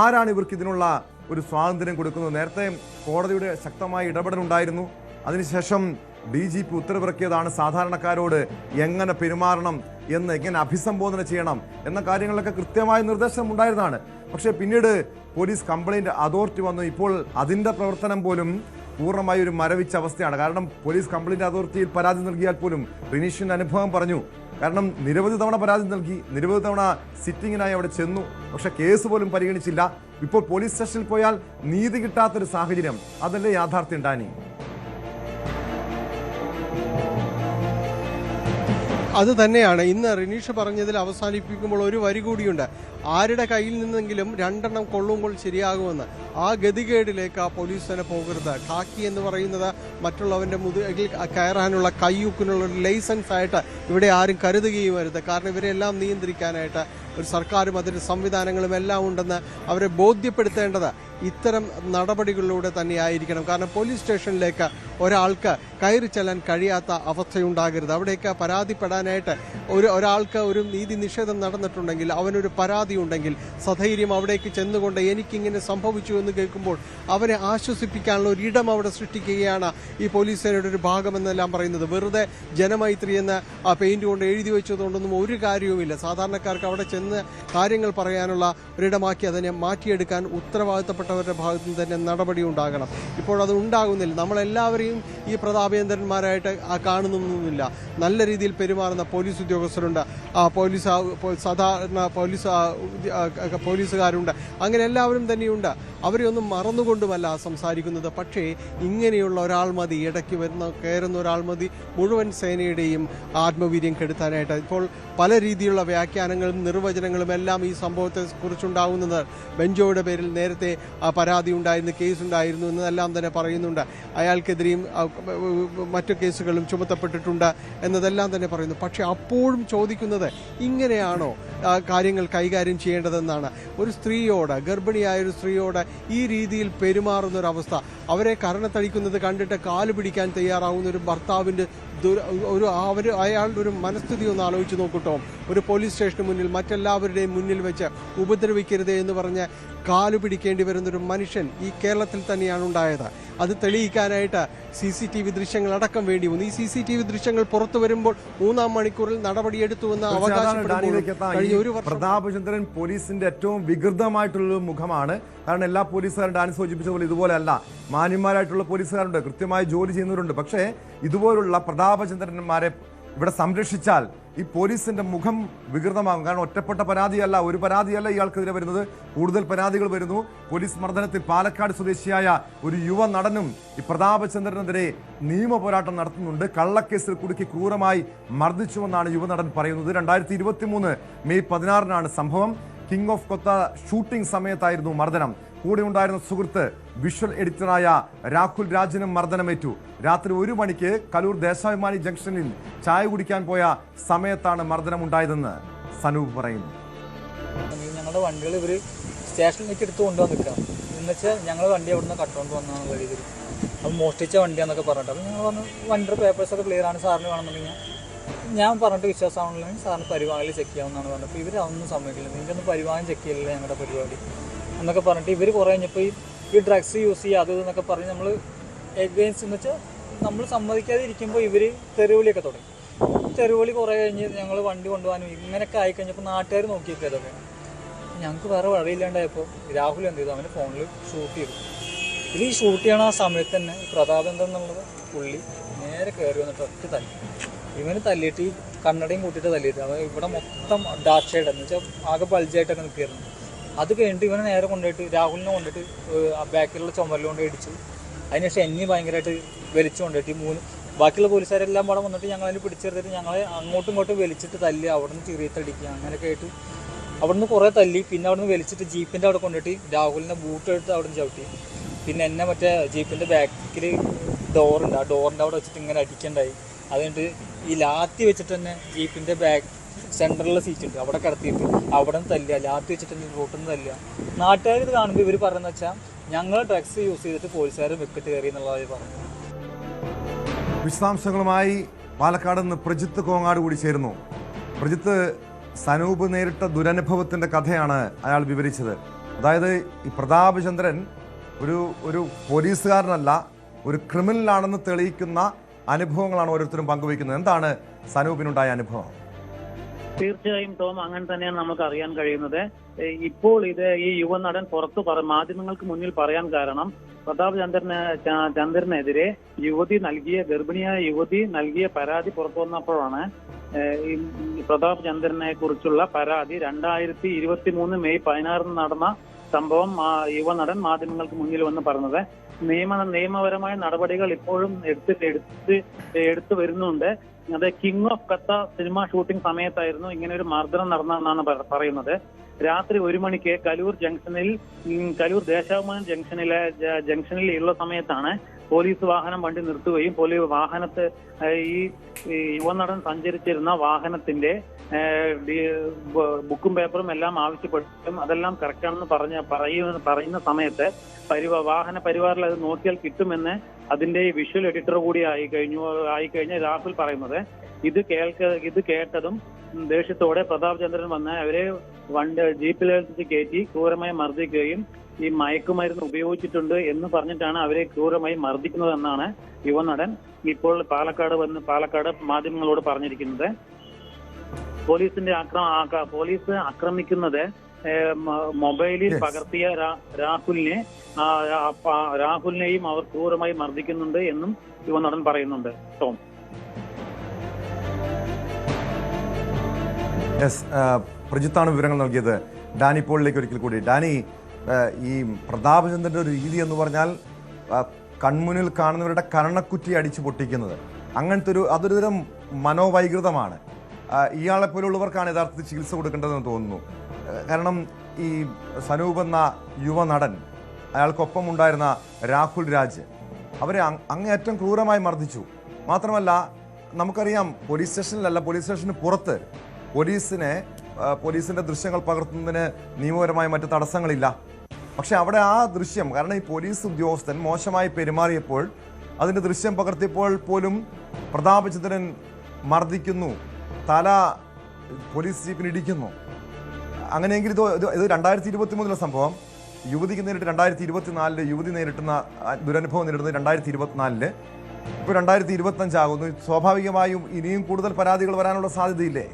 ആരാണ് ഇവർക്ക് ഇതിനുള്ള ഒരു സ്വാതന്ത്ര്യം കൊടുക്കുന്നത്? നേരത്തെ കോടതിയുടെ ശക്തമായ ഇടപെടലുണ്ടായിരുന്നു. അതിനുശേഷം DGP ഉത്തരവിറക്കിയതാണ് സാധാരണക്കാരോട് എങ്ങനെ പെരുമാറണം എന്ന്, എങ്ങനെ അഭിസംബോധന ചെയ്യണം എന്ന കാര്യങ്ങളൊക്കെ കൃത്യമായ നിർദ്ദേശം ഉണ്ടായിരുന്നതാണ്. പക്ഷേ പിന്നീട് പോലീസ് കംപ്ലൈൻറ്റ് അതോറിറ്റി വന്നു. ഇപ്പോൾ അതിൻ്റെ പ്രവർത്തനം പോലും പൂർണ്ണമായി ഒരു മരവിച്ച അവസ്ഥയാണ്. കാരണം പോലീസ് കംപ്ലൈൻറ്റ് അതോറിറ്റിയിൽ പരാതി നൽകിയാൽ പോലും റിനീഷിൻ്റെ അനുഭവം പറഞ്ഞു. കാരണം നിരവധി തവണ പരാതി നൽകി, നിരവധി തവണ സിറ്റിങ്ങിനായി അവിടെ ചെന്നു, പക്ഷെ കേസ് പോലും പരിഗണിച്ചില്ല. ഇപ്പോൾ പോലീസ് സ്റ്റേഷനിൽ പോയാൽ നീതി കിട്ടാത്തൊരു സാഹചര്യം, അതല്ലേ യാഥാർത്ഥ്യം ഡാനി? അത് തന്നെയാണ് ഇന്ന് റിനീഷ് പറഞ്ഞതിൽ അവസാനിപ്പിക്കുമ്പോൾ ഒരു വരി കൂടിയുണ്ട്. ആരുടെ കയ്യിൽ നിന്നെങ്കിലും 2 എണ്ണം കൊള്ളുമ്പോൾ ശരിയാകുമെന്ന്. ആ ഗതികേടിലേക്ക് ആ പോലീസ് തന്നെ പോകരുത്. ഖാക്കി എന്ന് പറയുന്നത് മറ്റുള്ളവൻ്റെ മുതുകിൽ കയറാനുള്ള കയ്യൂക്കിനുള്ള ഒരു ലൈസൻസ് ആയിട്ട് ഇവിടെ ആരും കരുതുകയും വരുത്. കാരണം ഇവരെല്ലാം നിയന്ത്രിക്കാനായിട്ട് ഒരു സർക്കാരും അതിൻ്റെ സംവിധാനങ്ങളും എല്ലാം ഉണ്ടെന്ന് അവരെ ബോധ്യപ്പെടുത്തേണ്ടത് ഇത്തരം നടപടികളിലൂടെ തന്നെയായിരിക്കണം. കാരണം പോലീസ് സ്റ്റേഷനിലേക്ക് ഒരാൾക്ക് കയറി ചെല്ലാൻ കഴിയാത്ത അവസ്ഥയുണ്ടാകരുത്. അവിടേക്ക് പരാതിപ്പെടാനായിട്ട് ഒരാൾക്ക് ഒരു നീതി നിഷേധം നടന്നിട്ടുണ്ടെങ്കിൽ, അവനൊരു പരാതി ഉണ്ടെങ്കിൽ സധൈര്യം അവിടേക്ക് ചെന്നുകൊണ്ട് എനിക്കിങ്ങനെ സംഭവിച്ചു എന്ന് കേൾക്കുമ്പോൾ അവരെ ആശ്വസിപ്പിക്കാനുള്ള ഒരു ഇടം അവിടെ സൃഷ്ടിക്കുകയാണ് ഈ പോലീസ് സേനയുടെ ഒരു ഭാഗമെന്നെല്ലാം പറയുന്നത്. വെറുതെ ജനമൈത്രി എന്ന് ആ പെയിന്റ് കൊണ്ട് എഴുതി വെച്ചതുകൊണ്ടൊന്നും ഒരു കാര്യവുമില്ല. സാധാരണക്കാർക്ക് അവിടെ ചെന്ന് കാര്യങ്ങൾ പറയാനുള്ള ഒരിടമാക്കി അതിനെ മാറ്റിയെടുക്കാൻ ഉത്തരവാദിത്തപ്പെട്ടവരുടെ ഭാഗത്തു നിന്ന് തന്നെ നടപടി ഉണ്ടാകണം. ഇപ്പോൾ അത് ഉണ്ടാകുന്നില്ല. നമ്മളെല്ലാവരെയും ഈ പ്രതാപേന്ദ്രന്മാരായിട്ട് കാണുന്നൊന്നുമില്ല. നല്ല രീതിയിൽ പെരുമാറുന്ന പോലീസ് ഉദ്യോഗസ്ഥരുണ്ട്, സാധാരണ പോലീസുകാരുണ്ട്, അങ്ങനെ എല്ലാവരും തന്നെയുണ്ട്. അവരെയൊന്നും മറന്നുകൊണ്ടുമല്ല സംസാരിക്കുന്നത്. പക്ഷേ ഇങ്ങനെയുള്ള ഒരാൾ മതി, ഇടയ്ക്ക് കയറുന്ന ഒരാൾ മതി മുഴുവൻ സേനയുടെയും ആത്മവീര്യം കെടുത്താനായിട്ട്. ഇപ്പോൾ പല രീതിയിലുള്ള വ്യാഖ്യാനങ്ങളും നിർവചനങ്ങളും എല്ലാം ഈ സംഭവത്തെ കുറിച്ചുണ്ടാകുന്നത്. ബെഞ്ചോയുടെ പേരിൽ നേരത്തെ പരാതി ഉണ്ടായിരുന്നു, കേസുണ്ടായിരുന്നു എന്നെല്ലാം തന്നെ പറയുന്നുണ്ട്. അയാൾക്കെതിരെയും മറ്റു കേസുകളും ചുമത്തപ്പെട്ടിട്ടുണ്ട് എന്നതെല്ലാം തന്നെ പറയുന്നു. പക്ഷെ അപ്പോഴും ചോദിക്കുന്നത് ഇങ്ങനെയാണോ കാര്യങ്ങൾ കൈകാര്യം ചെയ്യേണ്ടതെന്നാണ്. ഒരു സ്ത്രീയോട്, ഗർഭിണിയായൊരു സ്ത്രീയോട് ഈ രീതിയിൽ പെരുമാറുന്നൊരവസ്ഥ, അവരെ കരണത്തടിക്കുന്നത് കണ്ടിട്ട് കാല് പിടിക്കാൻ തയ്യാറാവുന്ന ഒരു ഭർത്താവിൻ്റെ അയാളുടെ ഒരു മനസ്ഥിതി ഒന്ന് ആലോചിച്ച് നോക്കട്ടോ. ഒരു പോലീസ് സ്റ്റേഷന് മുന്നിൽ മറ്റെല്ലാവരുടെയും മുന്നിൽ വെച്ച് ഉപദ്രവിക്കരുതേ എന്ന് പറഞ്ഞ് കാലു പിടിക്കേണ്ടി വരുന്നൊരു മനുഷ്യൻ ഈ കേരളത്തിൽ തന്നെയാണ് ഉണ്ടായത്. അത് തെളിയിക്കാനായിട്ട് CCTV ദൃശ്യങ്ങളടക്കം വേണ്ടി വന്നു. ഈ CCTV ദൃശ്യങ്ങൾ പുറത്തു വരുമ്പോൾ 3-ാം മണിക്കൂറിൽ നടപടിയെടുത്തുവെന്ന് അവകാശപ്പെടുമ്പോൾ പ്രതാപചന്ദ്രൻ പോലീസിന്റെ ഏറ്റവും വികൃതമായിട്ടുള്ള മുഖമാണ്. കാരണം എല്ലാ പോലീസുകാരും ഡാനി സൂചിപ്പിച്ചതുപോലെ ഇതുപോലെയല്ല, മാന്യന്മാരായിട്ടുള്ള പോലീസുകാരുണ്ട്, കൃത്യമായി ജോലി ചെയ്യുന്നവരുണ്ട്. പക്ഷേ ഇതുപോലുള്ള പ്രതാപചന്ദ്രന്മാരെ ഇവിടെ സംരക്ഷിച്ചാൽ ഈ പോലീസിന്റെ മുഖം വികൃതമാകും. കാരണം ഒറ്റപ്പെട്ട പരാതിയല്ല, ഒരു പരാതിയല്ല ഇയാൾക്കെതിരെ വരുന്നത്, കൂടുതൽ പരാതികൾ വരുന്നു. പോലീസ് മർദ്ദനത്തിൽ പാലക്കാട് സ്വദേശിയായ ഒരു യുവ നടനും ഈ പ്രതാപചന്ദ്രനെതിരെ നിയമ പോരാട്ടം നടത്തുന്നുണ്ട്. കള്ളക്കേസിൽ കുടുക്കി ക്രൂരമായി മർദ്ദിച്ചുവെന്നാണ് യുവനടൻ പറയുന്നത്. 2023 മെയ് 16 സംഭവം. കിങ് ഓഫ് കൊത്ത ഷൂട്ടിംഗ് സമയത്തായിരുന്നു മർദ്ദനം. കൂടെ ഉണ്ടായിരുന്ന സുഹൃത്ത് വിഷ്വൽ എഡിറ്ററായ രാഹുൽ രാജിനും മർദ്ദനമേറ്റു. രാത്രി 1 മണിക്ക് കലൂർ ദേശാഭിമാനി ജംഗ്ഷനിൽ ചായ കുടിക്കാൻ പോയ സമയത്താണ് മർദ്ദനമുണ്ടായതെന്ന് സനൂപ് പറയുന്നു. ഞങ്ങളുടെ വണ്ടികൾ ഇവർ സ്റ്റേഷനിലേക്ക് എടുത്ത് കൊണ്ടുവന്നിക്കാം എന്നുവെച്ചാൽ ഞങ്ങൾ വണ്ടി അവിടെ നിന്ന് കട്ടുകൊണ്ട് വന്നാന്നുള്ള രീതിയിൽ അപ്പോൾ മോഷ്ടിച്ച വണ്ടിയാന്നൊക്കെ പറഞ്ഞിട്ട് അപ്പോൾ ഞങ്ങൾ വന്ന് വണ്ടിയുടെ പേപ്പേഴ്സൊക്കെ ക്ലിയർ ആണ്, സാറിന് വേണമെന്നുണ്ടെങ്കിൽ ഞാൻ പറഞ്ഞിട്ട് വിശ്വാസമാണെന്നുണ്ടെങ്കിൽ സാറിന് പരിവാഹനിൽ ചെക്ക് ചെയ്യാമെന്നാണ് പറഞ്ഞത്. അപ്പോൾ ഇവർ അതൊന്നും സമ്മതിക്കില്ല, നിങ്ങൾക്കൊന്നും പരിവാഹം ചെക്ക് ചെയ്യില്ല ഞങ്ങളുടെ പരിപാടി എന്നൊക്കെ പറഞ്ഞിട്ട് ഇവർ കുറേ കഴിഞ്ഞപ്പോൾ ഈ ഡ്രഗ്സ് യൂസ് ചെയ്യുക അത് എന്നൊക്കെ പറഞ്ഞ് നമ്മൾ എഗെയിൻസ്റ്റ് എന്ന് വെച്ചാൽ നമ്മൾ സമ്മതിക്കാതെ ഇരിക്കുമ്പോൾ ഇവർ തെരുവിളിയൊക്കെ തുടങ്ങി. തെരുവിളി കുറേ കഴിഞ്ഞ് ഞങ്ങൾ വണ്ടി കൊണ്ടുപോകാനും ഇങ്ങനെയൊക്കെ ആയിക്കഴിഞ്ഞപ്പോൾ നാട്ടുകാർ നോക്കിയൊക്കെ അതൊക്കെ ഞങ്ങൾക്ക് വേറെ വഴിയില്ലാണ്ടായപ്പോൾ രാഹുൽ എന്ത് ചെയ്തു, അവൻ്റെ ഫോണിൽ ഷൂട്ട് ചെയ്തു. ഇത് ഈ ഷൂട്ട് ചെയ്യണ ആ സമയത്ത് തന്നെ പ്രതാപേന്ദ്രൻ എന്നുള്ളത് പുള്ളി നേരെ കയറി വന്നിട്ട് ഒറ്റ തല്ലി. ഇവന് തല്ലിയിട്ട് ഈ കണ്ണടയും കൂട്ടിയിട്ട് തല്ലിയിട്ട് അവൻ ഇവിടെ മൊത്തം ഡാർക്ക് ഷെയ്ഡ് എന്ന് വെച്ചാൽ ആകെ ബൾജായിട്ടൊക്കെ നിൽക്കുകയായിരുന്നു. അത് കഴിഞ്ഞിട്ട് ഇവനെ നേരെ കൊണ്ടുപോയിട്ട് രാഹുലിനെ കൊണ്ടിട്ട് ബാക്കിലുള്ള ചുമരിൽ കൊണ്ട് ഇടിച്ചു. അതിനുശേഷം എന്നെ ഭയങ്കരമായിട്ട് വലിച്ചു കൊണ്ടുപോയിട്ട് ബാക്കിയുള്ള പോലീസുകാരെല്ലാം അവിടെ വന്നിട്ട് ഞങ്ങളതിന് പിടിച്ചെടുത്തിട്ട് ഞങ്ങളെ അങ്ങോട്ടും ഇങ്ങോട്ടും വലിച്ചിട്ട് തല്ലി, അവിടെ നിന്ന് ചെറിയത്തടിക്കുക അങ്ങനെയൊക്കെ ആയിട്ട് അവിടെ നിന്ന് കുറേ തല്ലി. പിന്നെ അവിടെ നിന്ന് വലിച്ചിട്ട് ജീപ്പിൻ്റെ അവിടെ കൊണ്ടിട്ട് രാഹുലിനെ ബൂട്ട് എടുത്ത് അവിടെ നിന്ന് ചവിട്ടി. പിന്നെ എന്നെ മറ്റേ ജീപ്പിൻ്റെ ബാക്കിൽ ഡോറുണ്ട്, ആ ഡോറിൻ്റെ അവിടെ വെച്ചിട്ട് ഇങ്ങനെ അടിക്കണ്ടായി. അതുകൊണ്ട് ഈ ലാത്തി വെച്ചിട്ട് തന്നെ ജീപ്പിൻ്റെ ബാക്ക് സെൻറ്ററിലുള്ള സീറ്റ് ഉണ്ട് അവിടെ കിടത്തിയിട്ട് അവിടെ നിന്ന് തല്ലുക, ലാത്തി വെച്ചിട്ട് തന്നെ റോട്ടിൽ നിന്ന് തല്ലുക. നാട്ടുകാർ ഇത് കാണുമ്പോൾ ഇവർ പറയുന്നത് വെച്ചാൽ ഞങ്ങൾ ഡ്രഗ്സ് യൂസ് ചെയ്തിട്ട് പോലീസുകാർ വെക്കിട്ട് കയറി എന്നുള്ളതായി പറഞ്ഞു. വിശദാംശങ്ങളുമായി പാലക്കാട് നിന്ന് പ്രജിത്ത് കോങ്ങാട് കൂടി ചേരുന്നു. പ്രജിത്ത്, സനൂപ് നേരിട്ട ദുരനുഭവത്തിന്റെ കഥയാണ് അയാൾ വിവരിച്ചത്. അതായത് ഈ പ്രതാപചന്ദ്രൻ ഒരു പോലീസുകാരനല്ല, ഒരു ക്രിമിനലാണെന്ന് തെളിയിക്കുന്ന അനുഭവങ്ങളാണ് ഓരോരുത്തരും പങ്കുവയ്ക്കുന്നത്. എന്താണ് സനൂപിനുണ്ടായ അനുഭവം? തീർച്ചയായും ടോം, അങ്ങനെ തന്നെയാണ് നമുക്ക് അറിയാൻ കഴിയുന്നത്. ഇപ്പോൾ ഇത് ഈ യുവനടൻ മാധ്യമങ്ങൾക്ക് മുന്നിൽ പറയാൻ കാരണം പ്രതാപ് ചന്ദ്രനെതിരെ ഗർഭിണിയായ യുവതി നൽകിയ പരാതി പുറത്തു വന്നപ്പോഴാണ് ഈ പ്രതാപ് ചന്ദ്രനെ കുറിച്ചുള്ള പരാതി 2023 മെയ് 16 നടന്ന സംഭവം യുവനടൻ മാധ്യമങ്ങൾക്ക് മുന്നിൽ വന്ന് പറഞ്ഞത്. നിയമപരമായ നടപടികൾ ഇപ്പോഴും എടുത്തു വരുന്നുണ്ട്. അത് കിങ് ഓഫ് കത്ത സിനിമ ഷൂട്ടിംഗ് സമയത്തായിരുന്നു ഇങ്ങനെ ഒരു മർദ്ദനം നടന്നതെന്നാണ് പറയുന്നത്. രാത്രി 1 മണിക്ക് കലൂർ ദേശാഭിമാനി ജംഗ്ഷനിൽ ഉള്ള സമയത്താണ് പോലീസ് വാഹനം വണ്ടി നിർത്തുകയും വാഹനത്ത് ഈ യുവനടൻ സഞ്ചരിച്ചിരുന്ന വാഹനത്തിന്റെ ബുക്കും പേപ്പറും എല്ലാം ആവശ്യപ്പെട്ടും അതെല്ലാം കറക്റ്റാണെന്ന് പറയുന്ന സമയത്ത് വാഹന പരിവാറിൽ അത് നോക്കിയാൽ കിട്ടുമെന്ന് അതിന്റെ വിഷ്വൽ എഡിറ്റർ കൂടി ആയിക്കഴിഞ്ഞ രാഹുൽ പറയുന്നത്. ഇത് കേട്ടതും ദേഷ്യത്തോടെ പ്രതാപ് ചന്ദ്രൻ വന്ന് അവരെ ജീപ്പിലെടുത്ത് കയറ്റി ക്രൂരമായി മർദ്ദിക്കുകയും ഈ മയക്കുമരുന്ന് ഉപയോഗിച്ചിട്ടുണ്ട് എന്ന് പറഞ്ഞിട്ടാണ് അവരെ ക്രൂരമായി മർദ്ദിക്കുന്നതെന്നാണ് യുവനടൻ ഇപ്പോൾ പാലക്കാട് മാധ്യമങ്ങളോട് പറഞ്ഞിരിക്കുന്നത്. പോലീസ് ആക്രമിക്കുന്നത് മൊബൈലിൽ പകർത്തിയ രാഹുലിനെയും അവർ ക്രൂരമായി മർദ്ദിക്കുന്നുണ്ട് എന്നും യുവനടൻ പറയുന്നുണ്ട്. ടോം, പ്രജിത്താണ് വിവരങ്ങൾ നൽകിയത്. ഡാനി പോളിലേക്ക് ഒരിക്കൽ കൂടി. ഡാനി, ഈ പ്രതാപചന്ദ്രന്റെ ഒരു രീതി എന്ന് പറഞ്ഞാൽ കൺമുന്നിൽ കാണുന്നവരുടെ കരണക്കുറ്റി അടിച്ചു പൊട്ടിക്കുന്നത്, അതൊരു തരം മനോവൈകൃതമാണ്. ഇയാളെ പോലുള്ളവർക്കാണ് യഥാർത്ഥത്തിൽ ചികിത്സ കൊടുക്കേണ്ടതെന്ന് തോന്നുന്നു. കാരണം ഈ സനൂപ് എന്ന യുവനടൻ, അയാൾക്കൊപ്പം ഉണ്ടായിരുന്ന രാഹുൽ രാജ്, അവരെ അങ്ങേയറ്റം ക്രൂരമായി മർദ്ദിച്ചു. മാത്രമല്ല, നമുക്കറിയാം പോലീസ് സ്റ്റേഷന് പുറത്ത് പോലീസിന്റെ ദൃശ്യങ്ങൾ പകർത്തുന്നതിന് നിയമപരമായ മറ്റ് തടസ്സങ്ങളില്ല. പക്ഷെ അവിടെ ആ ദൃശ്യം, കാരണം ഈ പോലീസ് ഉദ്യോഗസ്ഥൻ മോശമായി പെരുമാറിയപ്പോൾ അതിന്റെ ദൃശ്യം പകർത്തിയപ്പോൾ പോലും പ്രതാപചന്ദ്രൻ മർദ്ദിക്കുന്നു, തല പോലീസ് ജീപ്പിന് ഇടിക്കുന്നു. അങ്ങനെയെങ്കിൽ ഇത് 2023 സംഭവം. യുവതിക്ക് നേരിട്ട് 2024 യുവതി നേരിട്ടുന്ന ദുരനുഭവം നേരിടുന്നത് 2024. ഇപ്പോൾ 2025 ആകുന്നു. സ്വാഭാവികമായും ഇനിയും കൂടുതൽ പരാതികൾ വരാനുള്ള സാധ്യതയില്ലേ?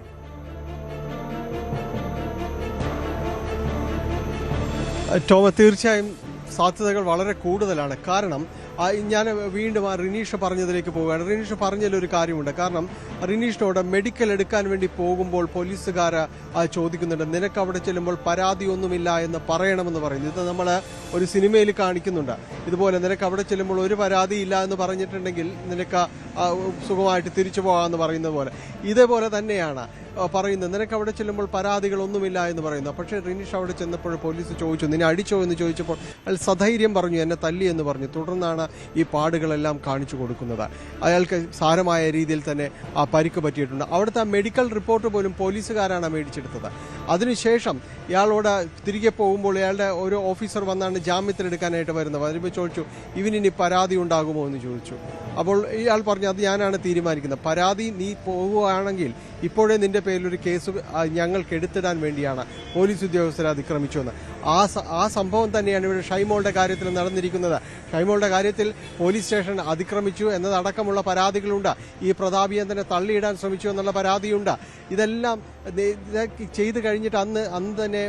ടോമ, തീർച്ചയായും സാധ്യതകൾ വളരെ കൂടുതലാണ്. കാരണം ഞാൻ വീണ്ടും റിനീഷ് പറഞ്ഞതിലേക്ക് പോവുകയാണ്. റിനീഷ് പറഞ്ഞതിലൊരു കാര്യമുണ്ട്. കാരണം റിനീഷിനോട് മെഡിക്കൽ എടുക്കാൻ വേണ്ടി പോകുമ്പോൾ പോലീസുകാർ ചോദിക്കുന്നുണ്ട്, നിനക്ക് അവിടെ ചെല്ലുമ്പോൾ പരാതിയൊന്നുമില്ല എന്ന് പറയണമെന്ന് പറയുന്നു. ഇത് നമ്മൾ ഒരു സിനിമയിൽ കാണിക്കുന്നുണ്ട്. ഇതുപോലെ നിനക്ക് അവിടെ ചെല്ലുമ്പോൾ ഒരു പരാതിയില്ല എന്ന് പറഞ്ഞിട്ടുണ്ടെങ്കിൽ നിനക്ക് സുഖമായിട്ട് തിരിച്ചു പോകാമെന്ന് പറയുന്നത് പോലെ ഇതേപോലെ തന്നെയാണ് പറയുന്നത്. നിനക്ക് അവിടെ ചെല്ലുമ്പോൾ പരാതികളൊന്നുമില്ല എന്ന് പറയുന്നത്. പക്ഷേ റിനീഷ് അവിടെ ചെന്നപ്പോൾ പോലീസ് ചോദിച്ചു, നിന്നെ അടിച്ചോ എന്ന് ചോദിച്ചപ്പോൾ അയാൾ സധൈര്യം പറഞ്ഞു, എന്നെ തല്ലി എന്ന് പറഞ്ഞു. തുടർന്നാണ് ഈ പാടുകളെല്ലാം കാണിച്ചു കൊടുക്കുന്നത്. അയാൾക്ക് സാരമായ രീതിയിൽ തന്നെ ആ പരിക്ക് പറ്റിയിട്ടുണ്ട്. അവിടുത്തെ മെഡിക്കൽ റിപ്പോർട്ട് പോലും പോലീസുകാരാണ് മേടിച്ചെടുത്തത്. അതിനുശേഷം ഇയാളോട് തിരികെ പോകുമ്പോൾ ഇയാളുടെ ഒരു ഓഫീസർ വന്നാണ് ജാമ്യത്തിലെടുക്കാനായിട്ട് വരുന്നത്. അതിപ്പോൾ ചോദിച്ചു, ഇവനിനി പരാതി ഉണ്ടാകുമോ എന്ന് ചോദിച്ചു. അപ്പോൾ ഇയാൾ പറഞ്ഞു, അത് ഞാനാണ് തീരുമാനിക്കുന്നത്. പരാതി നീ പോകുകയാണെങ്കിൽ ഇപ്പോഴേ നിന്റെ പേരിലൊരു കേസ് ഞങ്ങൾക്ക് എടുത്തിടാൻ വേണ്ടിയാണ് പോലീസ് ഉദ്യോഗസ്ഥരെ അതിക്രമിച്ചുവെന്ന്. ആ സംഭവം തന്നെയാണ് ഇവിടെ ഷൈമോളുടെ കാര്യത്തിൽ നടന്നിരിക്കുന്നത്. ഷൈമോളുടെ കാര്യത്തിൽ പോലീസ് സ്റ്റേഷൻ അതിക്രമിച്ചു എന്നതടക്കമുള്ള പരാതികളുണ്ട്. ഈ പ്രതാപചന്ദ്രനെ തള്ളിയിടാൻ ശ്രമിച്ചു എന്നുള്ള പരാതിയുണ്ട്. ഇതെല്ലാം ചെയ്ത് കഴിഞ്ഞിട്ട് അന്ന് തന്നെ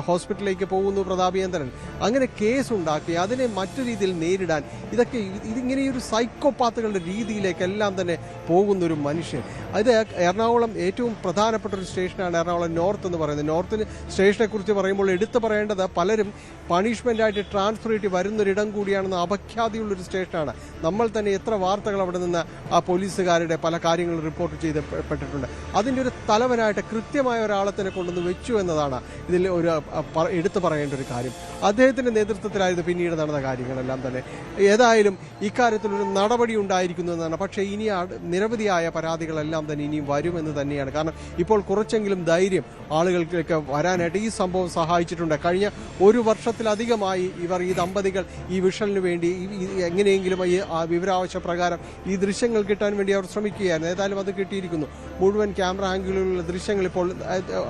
ഹോസ്പിറ്റലിലേക്ക് പോകുന്നു പ്രതാപചന്ദ്രൻ. അങ്ങനെ കേസുണ്ടാക്കി അതിനെ മറ്റു രീതിയിൽ നേരിടാൻ ഇതിങ്ങനെയൊരു സൈക്കോപാത്തുകളുടെ രീതിയിലേക്കെല്ലാം തന്നെ പോകുന്നൊരു മനുഷ്യൻ. അത് എറണാകുളം ഏറ്റവും പ്രധാനപ്പെട്ട ഒരു സ്റ്റേഷനാണ് എറണാകുളം നോർത്ത് എന്ന് പറയുന്നത്. നോർത്ത് സ്റ്റേഷനെ കുറിച്ച് പറയുമ്പോൾ എടുത്തു പറയേണ്ടത്, പലരും പണിഷ്മെന്റായിട്ട് ട്രാൻസ്ഫർ ചെയ്ത് വരുന്നൊരിടം കൂടിയാണെന്ന് അപഖ്യാതിയുള്ളൊരു സ്റ്റേഷനാണ്. നമ്മൾ തന്നെ എത്ര വാർത്തകൾ അവിടെ നിന്ന് ആ പോലീസുകാരുടെ പല കാര്യങ്ങളും റിപ്പോർട്ട് ചെയ്യപ്പെട്ടിട്ടുണ്ട്. അതിൻ്റെ ഒരു തലവനായിട്ട് കൃത്യമായ ഒരാളെ തന്നെ കൊണ്ടുവന്ന് വെച്ചു എന്നതാണ് ഇതിൽ ഒരു എടുത്തു പറയേണ്ട ഒരു കാര്യം. അദ്ദേഹത്തിന്റെ നേതൃത്വത്തിലായിരുന്നു പിന്നീട് നടന്ന കാര്യങ്ങളെല്ലാം തന്നെ. ഏതായാലും ഇക്കാര്യത്തിലൊരു നടപടി ഉണ്ടായിരിക്കുന്നു എന്നാണ്. പക്ഷേ ഇനി നിരവധിയായ പരാതികളെല്ലാം തന്നെ ഇനിയും വരുമെന്ന് തന്നെയാണ്. കാരണം ഇപ്പോൾ കുറച്ചെങ്കിലും ധൈര്യം ആളുകൾക്ക് വരാനായിട്ട് ഈ സംഭവം സഹായിച്ചിട്ടുണ്ട്. കഴിഞ്ഞ 1 വർഷത്തിലധികമായി ഈ ദമ്പതികൾ ഈ വിഷലിന് വേണ്ടി എങ്ങനെയെങ്കിലും ഈ വിവരാവശ്യ പ്രകാരം ഈ ദൃശ്യങ്ങൾ കിട്ടാൻ വേണ്ടി അവർ ശ്രമിക്കുകയായിരുന്നു. ഏതായാലും അത് കിട്ടിയിരിക്കുന്നു. മുഴുവൻ ക്യാമറ ആംഗിളുകളിലുള്ള ദൃശ്യങ്ങൾ ഇപ്പോൾ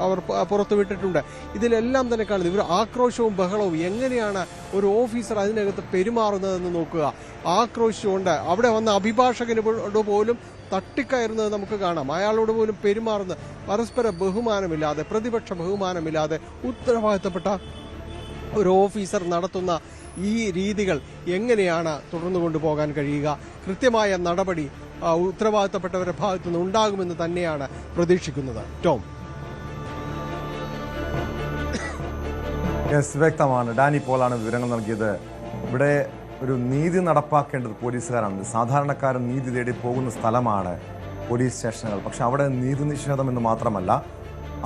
അവർ പുറത്തുവിട്ടിട്ടുണ്ട്. ഇതിലെല്ലാം തന്നെ കാണുന്നത് ഇവർ ആക്രോശവും ബഹളവും, എങ്ങനെയാണ് ഒരു ഓഫീസർ അതിനകത്ത് പെരുമാറുന്നതെന്ന് നോക്കുക. ആക്രോശിച്ചുകൊണ്ട് അവിടെ വന്ന് വന്ന അഭിഭാഷകനോട് പോലും തട്ടിക്കയറുന്നത് നമുക്ക് കാണാം. അയാളോട് പോലും പെരുമാറുന്ന പരസ്പര ബഹുമാനമില്ലാതെ, പ്രതിപക്ഷ ബഹുമാനമില്ലാതെ ഉത്തരവാദിത്തപ്പെട്ട ഒരു ഓഫീസർ നടത്തുന്ന ഈ രീതികൾ എങ്ങനെയാണ് തുടർന്നു കൊണ്ടുപോകാൻ കഴിയുക? കൃത്യമായ നടപടി ഉത്തരവാദിത്തപ്പെട്ടവരുടെ ഭാഗത്തു നിന്ന് ഉണ്ടാകുമെന്ന് തന്നെയാണ് പ്രതീക്ഷിക്കുന്നത്. ടോം. വ്യക്തമാണ്. ഡാനി പോളാണ് വിവരങ്ങൾ നൽകിയത്. ഇവിടെ ഒരു നീതി നടപ്പാക്കേണ്ടത് പോലീസുകാരാണ്. സാധാരണക്കാരൻ നീതി തേടി പോകുന്ന സ്ഥലമാണ് പോലീസ് സ്റ്റേഷനുകൾ. പക്ഷെ അവിടെ നീതി നിഷേധം എന്ന് മാത്രമല്ല,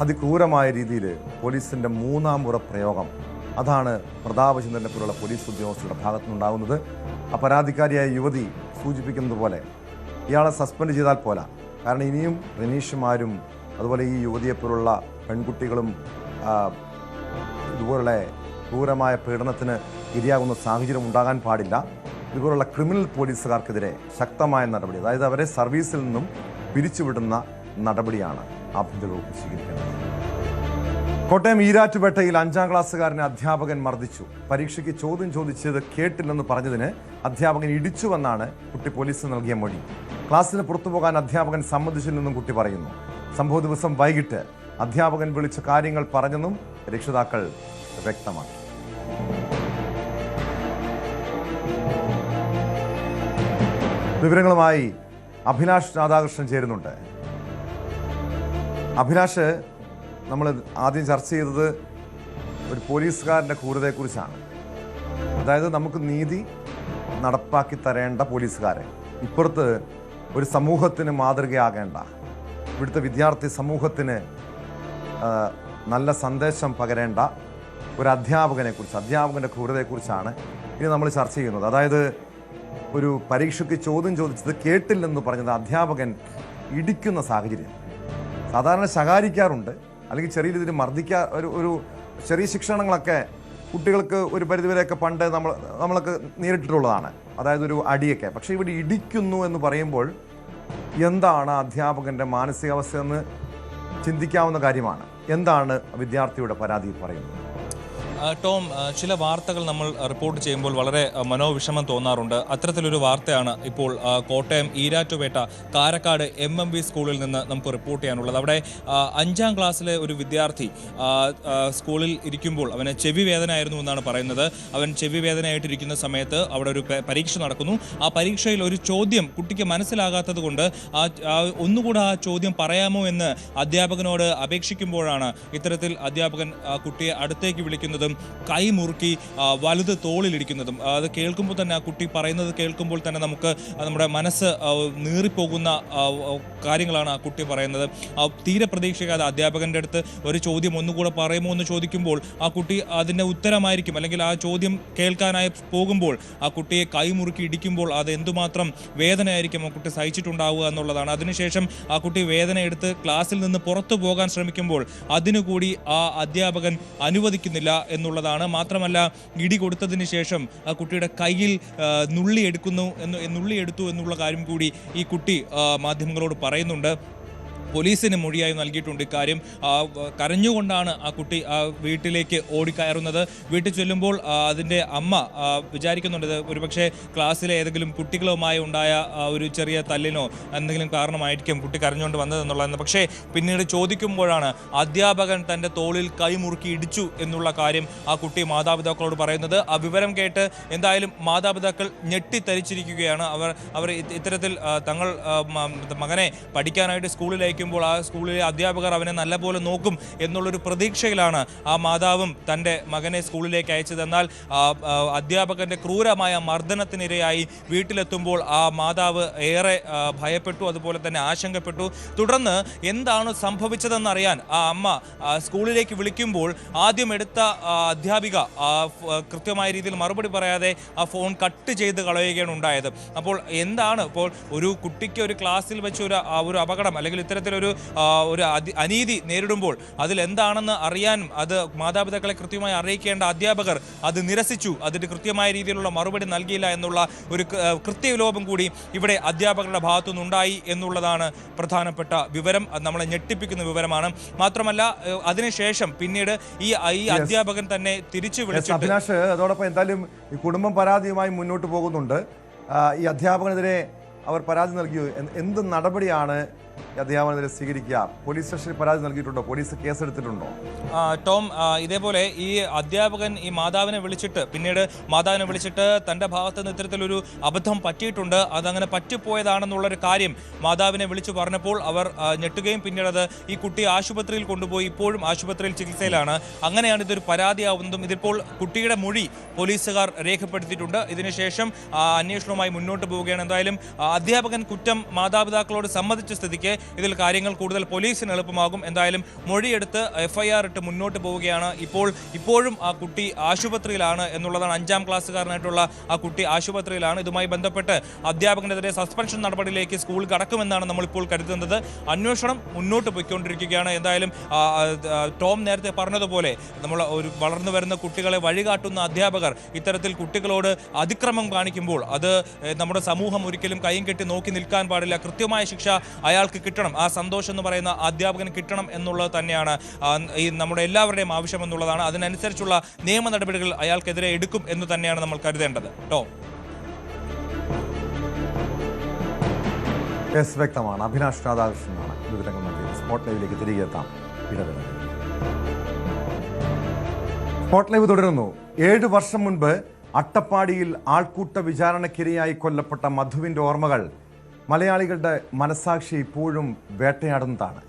അതിക്രൂരമായ രീതിയിൽ പോലീസിൻ്റെ മൂന്നാം മുറ പ്രയോഗം, അതാണ് പ്രതാപചന്ദ്രനെ പോലുള്ള പോലീസ് ഉദ്യോഗസ്ഥരുടെ ഭാഗത്തുനിന്നുണ്ടാകുന്നത്. ആ പരാതിക്കാരിയായ യുവതി സൂചിപ്പിക്കുന്നത് പോലെ ഇയാളെ സസ്പെൻഡ് ചെയ്താൽ പോരാ. കാരണം ഇനിയും റനീഷുമാരും അതുപോലെ ഈ യുവതിയെപ്പോലുള്ള പെൺകുട്ടികളും ഇതുപോലുള്ള ക്രൂരമായ പീഡനത്തിന് ഇരയാകുന്ന സാഹചര്യം ഉണ്ടാകാൻ പാടില്ല. ഇതുപോലുള്ള ക്രിമിനൽ പോലീസുകാർക്കെതിരെ ശക്തമായ നടപടി, അതായത് അവരെ സർവീസിൽ നിന്നും പിരിച്ചുവിടുന്ന നടപടിയാണ് ആഭ്യന്തര വകുപ്പ് സ്വീകരിക്കുന്നത്. കോട്ടയം ഈരാറ്റുപേട്ടയിൽ 5ാം ക്ലാസ്സുകാരനെ അധ്യാപകൻ മർദ്ദിച്ചു. പരീക്ഷയ്ക്ക് ചോദ്യം ചോദിച്ചത് കേട്ടില്ലെന്ന് പറഞ്ഞതിന് അധ്യാപകൻ ഇടിച്ചുവെന്നാണ് കുട്ടി പോലീസിന് നൽകിയ മൊഴി. ക്ലാസ്സിന് പുറത്തുപോകാൻ അധ്യാപകൻ സമ്മതിച്ചില്ലെന്നും കുട്ടി പറയുന്നു. സംഭവ ദിവസം വൈകിട്ട് അധ്യാപകൻ വിളിച്ച കാര്യങ്ങൾ പറഞ്ഞെന്നും രക്ഷിതാക്കൾ വ്യക്തമാക്കി. വിവരങ്ങളുമായി അഭിലാഷ് രാധാകൃഷ്ണൻ ചേരുന്നുണ്ട്. അഭിലാഷ്, നമ്മൾ ആദ്യം ചർച്ച ചെയ്തത് ഒരു പോലീസുകാരൻ്റെ ക്രൂരതയെക്കുറിച്ചാണ്. അതായത് നമുക്ക് നീതി നടപ്പാക്കി തരേണ്ട പോലീസുകാരെ, ഇപ്പുറത്ത് ഒരു സമൂഹത്തിന് മാതൃകയാകേണ്ട, ഇവിടുത്തെ വിദ്യാർത്ഥി സമൂഹത്തിന് നല്ല സന്ദേശം പകരേണ്ട ഒരു അധ്യാപകനെക്കുറിച്ച്, അധ്യാപകൻ്റെ ക്രൂരതയെക്കുറിച്ചാണ് ഇനി നമ്മൾ ചർച്ച ചെയ്യുന്നത്. അതായത് ഒരു പരീക്ഷയ്ക്ക് ചോദ്യം ചോദിച്ചത് കേട്ടില്ലെന്ന് പറഞ്ഞത് അധ്യാപകൻ ഇടിക്കുന്ന സാഹചര്യം. സാധാരണ ശകാരിക്കാറുണ്ട്, അല്ലെങ്കിൽ ചെറിയ രീതിയിൽ ഒരു ചെറിയ ശിക്ഷണങ്ങളൊക്കെ കുട്ടികൾക്ക് ഒരു പരിധിവരെയൊക്കെ പണ്ട് നമ്മളൊക്കെ നേരിട്ടിട്ടുള്ളതാണ്, അതായത് ഒരു അടിയൊക്കെ. പക്ഷേ ഇവിടെ ഇടിക്കുന്നു എന്ന് പറയുമ്പോൾ എന്താണ് അധ്യാപകൻ്റെ മാനസികാവസ്ഥ എന്ന് ചിന്തിക്കാവുന്ന കാര്യമാണ്. എന്താണ് വിദ്യാർത്ഥിയുടെ പരാതി പറയുന്നത്? ടോം, ചില വാർത്തകൾ നമ്മൾ റിപ്പോർട്ട് ചെയ്യുമ്പോൾ വളരെ മനോവിഷമം തോന്നാറുണ്ട്. അത്തരത്തിലൊരു വാർത്തയാണ് ഇപ്പോൾ കോട്ടയം ഈരാറ്റുപേട്ട കാരക്കാട് MMB സ്കൂളിൽ നിന്ന് നമുക്ക് റിപ്പോർട്ട് ചെയ്യാനുള്ളത്. അവിടെ 5ാം ക്ലാസ്സിലെ ഒരു വിദ്യാർത്ഥി സ്കൂളിൽ ഇരിക്കുമ്പോൾ അവന് ചെവി വേദനയായിരുന്നു എന്നാണ് പറയുന്നത്. അവൻ ചെവി വേദനയായിട്ടിരിക്കുന്ന സമയത്ത് അവിടെ ഒരു പരീക്ഷ നടക്കുന്നു. ആ പരീക്ഷയിൽ ഒരു ചോദ്യം കുട്ടിക്ക് മനസ്സിലാകാത്തത് കൊണ്ട് ഒന്നുകൂടെ ആ ചോദ്യം പറയാമോ എന്ന് അധ്യാപകനോട് അപേക്ഷിക്കുമ്പോഴാണ് ഇത്തരത്തിൽ അധ്യാപകൻ കുട്ടിയെ അടുത്തേക്ക് വിളിക്കുന്നതും കൈമുറുക്കി വലുത് തോളിലിരിക്കുന്നതും. അത് കേൾക്കുമ്പോൾ തന്നെ, ആ കുട്ടി പറയുന്നത് കേൾക്കുമ്പോൾ തന്നെ നമുക്ക് നമ്മുടെ മനസ്സ് നീറിപ്പോകുന്ന കാര്യങ്ങളാണ് ആ കുട്ടി പറയുന്നത്. തീരെ പ്രതീക്ഷിക്കാതെ അധ്യാപകൻ്റെ അടുത്ത് ഒരു ചോദ്യം ഒന്നുകൂടെ പറയുമോ എന്ന് ചോദിക്കുമ്പോൾ ആ കുട്ടി അതിൻ്റെ ഉത്തരമായിരിക്കും, അല്ലെങ്കിൽ ആ ചോദ്യം കേൾക്കാനായി പോകുമ്പോൾ ആ കുട്ടിയെ കൈമുറുക്കി ഇടിക്കുമ്പോൾ അത് എന്തുമാത്രം വേദനയായിരിക്കും ആ കുട്ടി സഹിച്ചിട്ടുണ്ടാവുക എന്നുള്ളതാണ്. അതിനുശേഷം ആ കുട്ടി വേദന എടുത്ത് ക്ലാസ്സിൽ നിന്ന് പുറത്തു പോകാൻ ശ്രമിക്കുമ്പോൾ അതിനുകൂടി ആ അധ്യാപകൻ അനുവദിക്കുന്നില്ല എന്നുള്ളതാണ്. മാത്രമല്ല, ഇടി കൊടുത്തതിന് ശേഷം ആ കുട്ടിയുടെ കയ്യിൽ നുള്ളിയെടുത്തു എന്നുള്ള കാര്യം കൂടി ഈ കുട്ടി മാധ്യമങ്ങളോട് പറയുന്നുണ്ട്. പോലീസിന് മൊഴിയായി നൽകിയിട്ടുണ്ട് ഇക്കാര്യം. കരഞ്ഞുകൊണ്ടാണ് ആ കുട്ടി വീട്ടിലേക്ക് ഓടിക്കയറുന്നത്. വീട്ടിൽ ചെല്ലുമ്പോൾ അതിൻ്റെ അമ്മ വിചാരിക്കുന്നുണ്ട് ഒരുപക്ഷെ ക്ലാസ്സിലെ ഏതെങ്കിലും കുട്ടികളുമായി ഉണ്ടായ ഒരു ചെറിയ തല്ലിനോ എന്തെങ്കിലും കാരണമായിരിക്കും കുട്ടി കരഞ്ഞുകൊണ്ട് വന്നതെന്നുള്ളതെന്ന്. പക്ഷേ പിന്നീട് ചോദിക്കുമ്പോഴാണ് അധ്യാപകൻ തൻ്റെ തോളിൽ കൈമുറുക്കി ഇടിച്ചു എന്നുള്ള കാര്യം ആ കുട്ടി മാതാപിതാക്കളോട് പറയുന്നത്. ആ വിവരം കേട്ട് എന്തായാലും മാതാപിതാക്കൾ ഞെട്ടിത്തരിച്ചിരിക്കുകയാണ്. അവർ ഇത്തരത്തിൽ തങ്ങൾ മകനെ പഠിക്കാനായിട്ട് സ്കൂളിലേക്ക് ആ സ്കൂളിലെ അധ്യാപകർ അവനെ നല്ലപോലെ നോക്കും എന്നുള്ളൊരു പ്രതീക്ഷയിലാണ് ആ മാതാവും തൻ്റെ മകനെ സ്കൂളിലേക്ക് അയച്ചത്. എന്നാൽ അധ്യാപകന്റെ ക്രൂരമായ മർദ്ദനത്തിനിരയായി വീട്ടിലെത്തുമ്പോൾ ആ മാതാവ് ഏറെ ഭയപ്പെട്ടു, അതുപോലെ തന്നെ ആശങ്കപ്പെട്ടു. തുടർന്ന് എന്താണ് സംഭവിച്ചതെന്നറിയാൻ ആ അമ്മ സ്കൂളിലേക്ക് വിളിക്കുമ്പോൾ ആദ്യം എടുത്ത അധ്യാപിക കൃത്യമായ രീതിയിൽ മറുപടി പറയാതെ ആ ഫോൺ കട്ട് ചെയ്ത് കളയുകയാണ് ഉണ്ടായത്. അപ്പോൾ എന്താണ് ഇപ്പോൾ ഒരു കുട്ടിക്ക് ഒരു ക്ലാസ്സിൽ വെച്ച് ഒരു അപകടം അല്ലെങ്കിൽ ഇത്തരത്തിൽ ഒരു അനീതി നേരിടുമ്പോൾ അതിലെന്താണെന്ന് അറിയാനും അത് മാതാപിതാക്കളെ കൃത്യമായി അറിയിക്കേണ്ട അധ്യാപകർ അത് നിരസിച്ചു, അതിന് കൃത്യമായ രീതിയിലുള്ള മറുപടി നൽകിയില്ല എന്നുള്ള ഒരു കൃത്യവിലോപം കൂടി ഇവിടെ അധ്യാപകരുടെ ഭാഗത്തുനിന്നുണ്ടായി എന്നുള്ളതാണ് പ്രധാനപ്പെട്ട വിവരം. അത് നമ്മളെ ഞെട്ടിപ്പിക്കുന്ന വിവരമാണ്. മാത്രമല്ല അതിനുശേഷം പിന്നീട് ഈ അധ്യാപകൻ തന്നെ തിരിച്ചു വിളിച്ചു. അഭിലാഷ്, അതോടൊപ്പം എന്തായാലും ഈ കുടുംബം പരാതിയുമായി മുന്നോട്ട് പോകുന്നുണ്ട്. ഈ അധ്യാപകനെതിരെ അവർ പരാതി നൽകിയോ? എന്ത് നടപടിയാണ് അധ്യാപകനെതിരെ സ്വീകരിക്കുക? പോലീസ് സ്റ്റേഷനിൽ പരാതി നൽകിയിട്ടുണ്ടോ? പോലീസ് കേസെടുത്തിട്ടുണ്ടോ? ടോം, ഇതേപോലെ ഈ അധ്യാപകൻ ഈ മാതാവിനെ വിളിച്ചിട്ട് തൻ്റെ ഭാഗത്ത് നിന്ന് ഇത്തരത്തിലൊരു അബദ്ധം പറ്റിയിട്ടുണ്ട്, അതങ്ങനെ പറ്റിപ്പോയതാണെന്നുള്ളൊരു കാര്യം മാതാവിനെ വിളിച്ചു പറഞ്ഞപ്പോൾ അവർ ഞെട്ടുകയും പിന്നീട് അത് ഈ കുട്ടിയെ ആശുപത്രിയിൽ കൊണ്ടുപോയി ഇപ്പോഴും ആശുപത്രിയിൽ ചികിത്സയിലാണ്. അങ്ങനെയാണ് ഇതൊരു പരാതിയാവുന്നതും. ഇതിപ്പോൾ കുട്ടിയുടെ മൊഴി പോലീസുകാർ രേഖപ്പെടുത്തിയിട്ടുണ്ട്. ഇതിനുശേഷം അന്വേഷണവുമായി മുന്നോട്ട് പോവുകയാണ്. എന്തായാലും അധ്യാപകൻ കുറ്റം മാതാപിതാക്കളോട് സമ്മതിച്ച സ്ഥിതിക്ക് ഇതിൽ കാര്യങ്ങൾ കൂടുതൽ പോലീസിന് എളുപ്പമാകും. എന്തായാലും മൊഴിയെടുത്ത് FIR ഇട്ട് മുന്നോട്ട് പോവുകയാണ്. ഇപ്പോഴും ആ കുട്ടി ആശുപത്രിയിലാണ് എന്നുള്ളതാണ്. 5ാം ക്ലാസ്സുകാരനായിട്ടുള്ള ആ കുട്ടി ആശുപത്രിയിലാണ്. ഇതുമായി ബന്ധപ്പെട്ട് അധ്യാപകനെതിരെ സസ്പെൻഷൻ നടപടിയിലേക്ക് സ്കൂൾ കടക്കുമെന്നാണ് നമ്മളിപ്പോൾ കരുതുന്നത്. അന്വേഷണം മുന്നോട്ട് പോയിക്കൊണ്ടിരിക്കുകയാണ്. എന്തായാലും ടോം നേരത്തെ പറഞ്ഞതുപോലെ നമ്മൾ ഒരു വളർന്നു വരുന്ന കുട്ടികളെ വഴികാട്ടുന്ന അധ്യാപകർ ഇത്തരത്തിൽ കുട്ടികളോട് അതിക്രമം കാണിക്കുമ്പോൾ അത് നമ്മുടെ സമൂഹം ഒരിക്കലും കൈയും കെട്ടി നോക്കി നിൽക്കാൻ പാടില്ല. കൃത്യമായ ശിക്ഷ അയാൾക്ക് കിട്ടണം. ആ സന്തോഷം എന്ന് പറയുന്ന അധ്യാപകന് കിട്ടണം എന്നുള്ളത് തന്നെയാണ് ഈ നമ്മുടെ എല്ലാവരുടെയും ആവശ്യം എന്നുള്ളതാണ്. അതിനനുസരിച്ചുള്ള നിയമ നടപടികൾ അയാൾക്കെതിരെ എടുക്കും എന്ന് തന്നെയാണ് നമ്മൾ കരുതേണ്ടത്. വ്യക്തമാണ്. അഭിലാഷ് രാധാകൃഷ്ണനാണ് വിവരങ്ങൾ നൽകിയത്. സ്പോട്ട് ലൈവിലേക്ക് തിരികെ എത്താം. സ്പോട്ട് ലൈവ് തുടരുന്നു. 7 വർഷം മുൻപ് അട്ടപ്പാടിയിൽ ആൾക്കൂട്ട വിചാരണയ്ക്കിരയായി കൊല്ലപ്പെട്ട മധുവിന്റെ ഓർമ്മകൾ മലയാളികളുടെ മനസാക്ഷി ഇപ്പോഴും വേട്ടയാടുന്നതാണ്.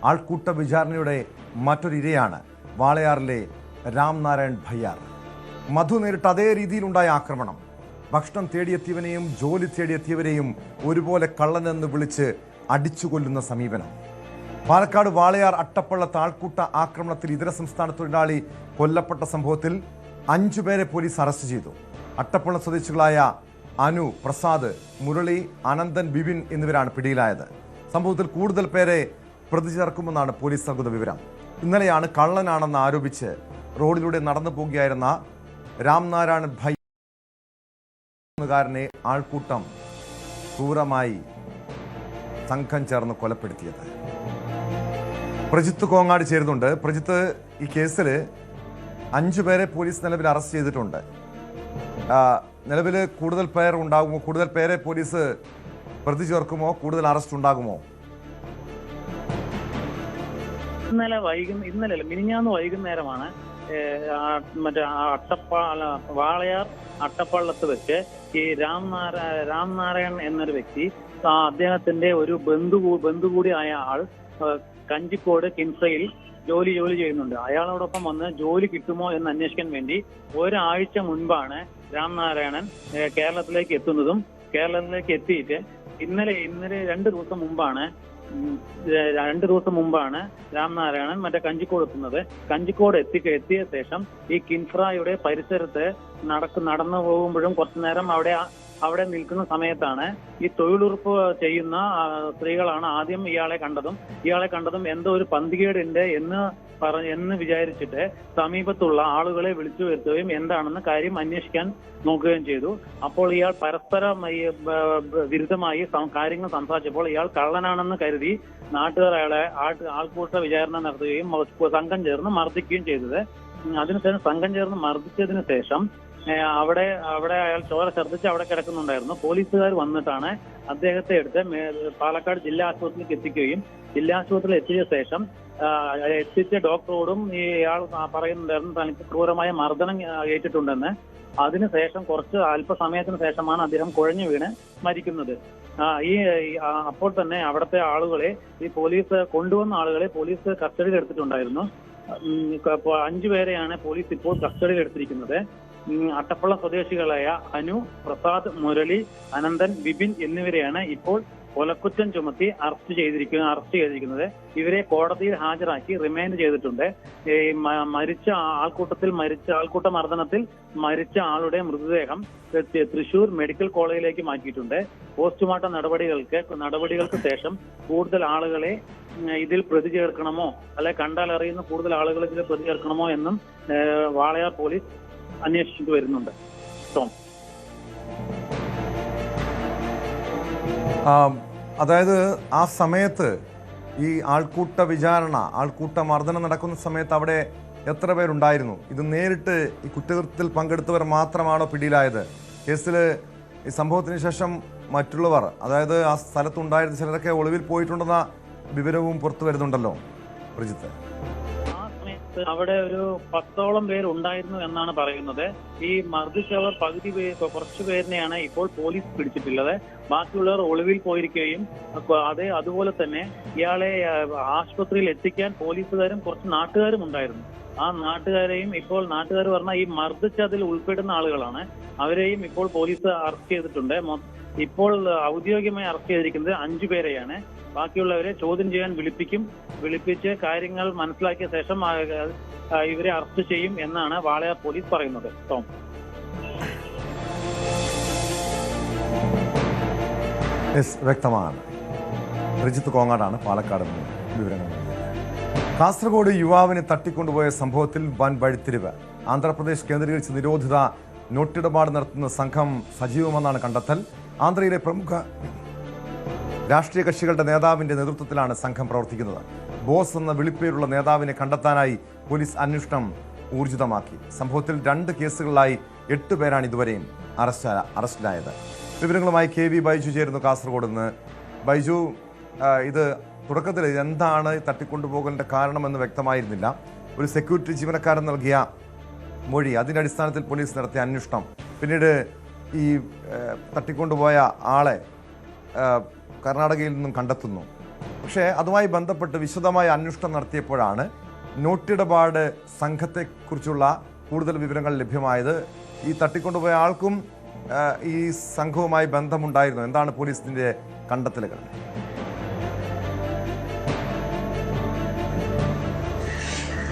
ആൾക്കൂട്ട വിചാരണയുടെ മറ്റൊരു ഇരയാണ് വാളയാറിലെ രാംനാരായൺ ഭയ്യാർ. മധു നേരിട്ട അതേ രീതിയിലുണ്ടായ ആക്രമണം, ഭക്ഷണം തേടിയെത്തിയവനെയും ജോലി തേടിയെത്തിയവരെയും ഒരുപോലെ കള്ളനെന്ന് വിളിച്ച് അടിച്ചുകൊല്ലുന്ന സമീപനം. പാലക്കാട് വാളയാർ അട്ടപ്പള്ളത്ത് ആൾക്കൂട്ട ആക്രമണത്തിൽ ഇതര സംസ്ഥാന തൊഴിലാളി കൊല്ലപ്പെട്ട സംഭവത്തിൽ 5 പേരെ പോലീസ് അറസ്റ്റ് ചെയ്തു. അട്ടപ്പള്ള സ്വദേശികളായ അനു, പ്രസാദ്, മുരളി, അനന്തൻ, ബിബിൻ എന്നിവരാണ് പിടിയിലായത്. സംഭവത്തിൽ കൂടുതൽ പേരെ പ്രതി ചേർക്കുമെന്നാണ് പോലീസ് നൽകുന്ന വിവരം. ഇന്നലെയാണ് കള്ളനാണെന്ന് ആരോപിച്ച് റോഡിലൂടെ നടന്നു പോകുകയായിരുന്ന രാംനാരായൺ ഭയ്യാറിനെ ആൾക്കൂട്ടം ക്രൂരമായി സംഘം ചേർന്ന് കൊലപ്പെടുത്തിയത്. പ്രജിത്ത് കോങ്ങാട് ചേരുന്നുണ്ട്. പ്രജിത്ത്, ഈ കേസിൽ 5 പേരെ പോലീസ് നിലവിൽ അറസ്റ്റ് ചെയ്തിട്ടുണ്ട്. നിലവിൽ കൂടുതൽ പേർ ഉണ്ടാകുമോ? കൂടുതൽ പേരെ പോലീസ് പ്രതി ചേർക്കുമോ? കൂടുതൽ അറസ്റ്റ് ഉണ്ടാകുമോ? ഇന്നലെ മിനിഞ്ഞാന്ന് വൈകുന്നേരമാണ് വാളയാർ അട്ടപ്പള്ളത്ത് വെച്ച് ഈ രാംനാരായൺ എന്നൊരു വ്യക്തി, അദ്ദേഹത്തിന്റെ ഒരു ബന്ധു കൂടിയായ ആൾ കഞ്ചിക്കോട് കിൻഫ്രയിൽ ജോലി ചെയ്യുന്നുണ്ട്. അയാളോടൊപ്പം വന്ന് ജോലി കിട്ടുമോ എന്ന് അന്വേഷിക്കാൻ വേണ്ടി ഒരാഴ്ച മുൻപാണ് രാംനാരായണൻ കേരളത്തിലേക്ക് എത്തുന്നതും. കേരളത്തിലേക്ക് എത്തിയിട്ട് ഇന്നലെ 2 ദിവസം മുമ്പാണ് രാംനാരായണൻ കഞ്ചിക്കോട് എത്തുന്നത്. കഞ്ചിക്കോട് എത്തിയ ശേഷം ഈ കിൻഫ്രയുടെ പരിസരത്ത് നടന്നു പോകുമ്പോഴും കുറച്ചു നേരം അവിടെ നിൽക്കുന്ന സമയത്താണ് ഈ തൊഴിലുറപ്പ് ചെയ്യുന്ന സ്ത്രീകളാണ് ആദ്യം ഇയാളെ കണ്ടതും എന്തോ ഒരു പന്തികേടുണ്ട് എന്ന് വിചാരിച്ചിട്ട് സമീപത്തുള്ള ആളുകളെ വിളിച്ചു വരുത്തുകയും എന്താണെന്ന് കാര്യം അന്വേഷിക്കാൻ നോക്കുകയും ചെയ്തു. അപ്പോൾ ഇയാൾ പരസ്പരം വിരുദ്ധമായി കാര്യങ്ങൾ സംസാരിച്ചപ്പോൾ ഇയാൾ കള്ളനാണെന്ന് കരുതി നാട്ടുകാർ അയാളെ ആൾക്കൂട്ട വിചാരണ നടത്തുകയും സംഘം ചേർന്ന് മർദ്ദിക്കുകയും ചെയ്തത്. അതിനുശേഷം സംഘം ചേർന്ന് മർദ്ദിച്ചതിന് ശേഷം അവിടെ അയാൾ ചോര ഛർദ്ദിച്ച് അവിടെ കിടക്കുന്നുണ്ടായിരുന്നു. പോലീസുകാർ വന്നിട്ടാണ് അദ്ദേഹത്തെ എടുത്ത് പാലക്കാട് ജില്ലാ ആശുപത്രിയിലേക്ക് എത്തിക്കുകയും ജില്ലാ ആശുപത്രിയിൽ എത്തിയ ശേഷം എത്തിച്ച ഡോക്ടറോടും ഇയാൾ പറയുന്നുണ്ടായിരുന്നു തനിക്ക് ക്രൂരമായ മർദ്ദനം ഏറ്റിട്ടുണ്ടെന്ന്. അതിനുശേഷം അല്പസമയത്തിന് ശേഷമാണ് അദ്ദേഹം കുഴഞ്ഞു വീണ് മരിക്കുന്നത്. അപ്പോൾ തന്നെ അവിടുത്തെ ആളുകളെ ഈ പോലീസ് കൊണ്ടുവന്ന ആളുകളെ പോലീസ് കസ്റ്റഡിയിൽ എടുത്തിട്ടുണ്ടായിരുന്നു. 5 പേരെയാണ് പോലീസ് ഇപ്പോൾ കസ്റ്റഡിയിൽ എടുത്തിരിക്കുന്നത്. അട്ടപ്പള്ള സ്വദേശികളായ അനു, പ്രസാദ്, മുരളി, അനന്തൻ, ബിബിൻ എന്നിവരെയാണ് ഇപ്പോൾ കൊലക്കുറ്റം ചുമത്തി അറസ്റ്റ് ചെയ്തിരിക്കുന്നത്. ഇവരെ കോടതിയിൽ ഹാജരാക്കി റിമാൻഡ് ചെയ്തിട്ടുണ്ട്. ആൾക്കൂട്ട മർദ്ദനത്തിൽ മരിച്ച ആളുടെ മൃതദേഹം തൃശൂർ മെഡിക്കൽ കോളേജിലേക്ക് മാറ്റിയിട്ടുണ്ട്. പോസ്റ്റ്മോർട്ടം നടപടികൾക്ക് ശേഷം കൂടുതൽ ആളുകളെ ഇതിൽ പ്രതി ചേർക്കണമോ അല്ലെ കണ്ടാൽ അറിയുന്ന കൂടുതൽ ആളുകൾ ഇതിൽ പ്രതി ചേർക്കണമോ എന്നും വാളയാർ പോലീസ് അന്വേഷിച്ചിട്ട് വരുന്നുണ്ട്. അതായത് ആ സമയത്ത് ഈ ആൾക്കൂട്ട മർദ്ദനം നടക്കുന്ന സമയത്ത് അവിടെ എത്ര പേരുണ്ടായിരുന്നു? ഇത് നേരിട്ട് ഈ കുറ്റകൃത്യത്തിൽ പങ്കെടുത്തവർ മാത്രമാണോ പിടിയിലായത്? കേസിൽ ഈ സംഭവത്തിന് ശേഷം മറ്റുള്ളവർ, അതായത് ആ സ്ഥലത്തുണ്ടായിരുന്ന ചിലരൊക്കെ ഒളിവിൽ പോയിട്ടുണ്ടെന്ന വിവരവും പുറത്തു വരുന്നുണ്ടല്ലോ പ്രജിത്ത്. ആ സമയത്ത് അവിടെ ഒരു 10ഓളം പേരുണ്ടായിരുന്നു എന്നാണ് പറയുന്നത്. ഈ മർദ്ദിച്ചവർ കുറച്ചു പേരിനെയാണ് ഇപ്പോൾ പോലീസ് പിടിച്ചിട്ടുള്ളത്. ബാക്കിയുള്ളവർ ഒളിവിൽ പോയിരിക്കുകയും അതുപോലെ തന്നെ ഇയാളെ ആശുപത്രിയിൽ എത്തിക്കാൻ പോലീസുകാരും കുറച്ച് നാട്ടുകാരും ഉണ്ടായിരുന്നു. ആ നാട്ടുകാരെയും ഇപ്പോൾ നാട്ടുകാർ പറഞ്ഞാൽ ഈ മർദ്ദിച്ചതിൽ ഉൾപ്പെടുന്ന ആളുകളാണ്. അവരെയും ഇപ്പോൾ പോലീസ് അറസ്റ്റ് ചെയ്തിട്ടുണ്ട്. ഇപ്പോൾ ഔദ്യോഗികമായി അറസ്റ്റ് ചെയ്തിരിക്കുന്നത് 5 പേരെയാണ്. ബാക്കിയുള്ളവരെ ചോദ്യം ചെയ്യാൻ വിളിപ്പിച്ച് കാര്യങ്ങൾ മനസ്സിലാക്കിയ ശേഷം ഇവരെ അറസ്റ്റ് ചെയ്യും എന്നാണ് വാളയാർ പോലീസ് പറയുന്നത്. ടോം. വ്യക്തമാണ്. റിജിത്ത് കോങ്ങാടാണ് പാലക്കാട് നിന്ന് വിവരങ്ങൾ. കാസർഗോഡ് യുവാവിനെ തട്ടിക്കൊണ്ടുപോയ സംഭവത്തിൽ വൻ വഴിത്തിരിവ്. ആന്ധ്രാപ്രദേശ് കേന്ദ്രീകരിച്ച് നിരോധിത നോട്ടിടപാട് നടത്തുന്ന സംഘം സജീവമെന്നാണ് കണ്ടെത്തൽ. ആന്ധ്രയിലെ പ്രമുഖ രാഷ്ട്രീയ കക്ഷികളുടെ നേതാവിന്റെ നേതൃത്വത്തിലാണ് സംഘം പ്രവർത്തിക്കുന്നത്. ബോസ് എന്ന വിളിപ്പേരുള്ള നേതാവിനെ കണ്ടെത്താനായി പോലീസ് അന്വേഷണം ഊർജിതമാക്കി. സംഭവത്തിൽ 2 കേസുകളിലായി 8 പേരാണ് ഇതുവരെയും അറസ്റ്റിലായത്. വിവരങ്ങളുമായി KV ബൈജു ചേരുന്നു കാസർഗോഡ് നിന്ന്. ബൈജു, ഇത് തുടക്കത്തിൽ എന്താണ് തട്ടിക്കൊണ്ടുപോകലിന്റെ കാരണമെന്ന് വ്യക്തമായിരുന്നില്ല. ഒരു സെക്യൂരിറ്റി ജീവനക്കാരൻ നൽകിയ മൊഴി, അതിന്റെ അടിസ്ഥാനത്തിൽ പോലീസ് നടത്തിയ അന്വേഷണം, പിന്നീട് ഈ തട്ടിക്കൊണ്ടുപോയ ആളെ കർണാടകയിൽ നിന്നും കണ്ടെത്തുന്നു. പക്ഷേ അതുമായി ബന്ധപ്പെട്ട് വിശദമായ അന്വേഷണം നടത്തിയപ്പോഴാണ് നോട്ടിടപാട് സംഘത്തെക്കുറിച്ചുള്ള കൂടുതൽ വിവരങ്ങൾ ലഭ്യമായത്. ഈ തട്ടിക്കൊണ്ടുപോയ ആൾക്കും ഈ സംഘവുമായി ബന്ധമുണ്ടായിരുന്നു. എന്താണ് പോലീസിന്റെ കണ്ടെത്തലുകൾ?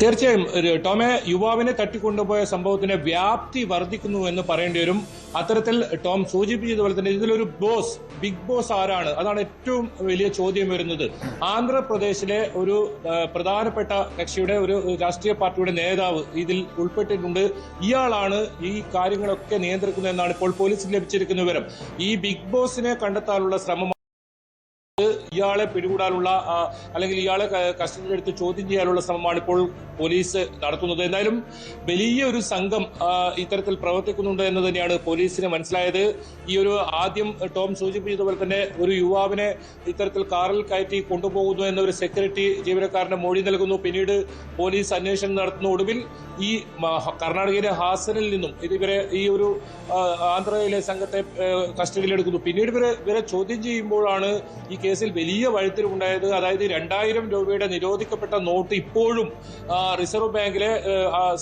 തീർച്ചയായും ടോമെ, യുവാവിനെ തട്ടിക്കൊണ്ടുപോയ സംഭവത്തിന്റെ വ്യാപ്തി വർദ്ധിക്കുന്നു എന്ന് പറയേണ്ടി വരും. അത്തരത്തിൽ ടോം സൂചിപ്പിച്ചതുപോലെ തന്നെ ഇതിലൊരു ബിഗ് ബോസ് ആരാണ്? അതാണ് ഏറ്റവും വലിയ ചോദ്യം വരുന്നത്. ആന്ധ്രാപ്രദേശിലെ ഒരു പ്രധാനപ്പെട്ട കക്ഷിയുടെ ഒരു രാഷ്ട്രീയ പാർട്ടിയുടെ നേതാവ് ഇതിൽ ഉൾപ്പെട്ടിട്ടുണ്ട്. ഇയാളാണ് ഈ കാര്യങ്ങളൊക്കെ നിയന്ത്രിക്കുന്നതെന്നാണ് ഇപ്പോൾ പോലീസിന് ലഭിച്ചിരിക്കുന്ന വിവരം. ഈ ബിഗ് ബോസിനെ കണ്ടെത്താനുള്ള ശ്രമം, ഇയാളെ പിടികൂടാനുള്ള അല്ലെങ്കിൽ ഇയാളെ കസ്റ്റഡിയിലെടുത്ത് ചോദ്യം ചെയ്യാനുള്ള ശ്രമമാണ് ഇപ്പോൾ പോലീസ് നടത്തുന്നത്. എന്തായാലും വലിയൊരു സംഘം ഇത്തരത്തിൽ പ്രവർത്തിക്കുന്നുണ്ട് എന്ന് തന്നെയാണ് പോലീസിന് മനസ്സിലായത്. ഈ ഒരു ആദ്യം ടോം സൂചിപ്പിച്ചതുപോലെ തന്നെ ഒരു യുവാവിനെ ഇത്തരത്തിൽ കാറിൽ കയറ്റി കൊണ്ടുപോകുന്നു എന്ന ഒരു സെക്യൂരിറ്റി ജീവനക്കാരന്റെ മൊഴി നൽകുന്നു. പിന്നീട് പോലീസ് അന്വേഷണം നടത്തുന്ന ഒടുവിൽ ഈ കർണാടകയിലെ ഹാസനിൽ നിന്നും ഇവരെ ഈ ഒരു ആന്ധ്രയിലെ സംഘത്തെ കസ്റ്റഡിയിലെടുക്കുന്നു. പിന്നീട് ഇവരെ ചോദ്യം ചെയ്യുമ്പോഴാണ് ഈ കേസിൽ വലിയ വഴിത്തിരിവുണ്ടായത്. അതായത് 2000 രൂപയുടെ നിരോധിക്കപ്പെട്ട നോട്ട് ഇപ്പോഴും റിസർവ് ബാങ്കിലെ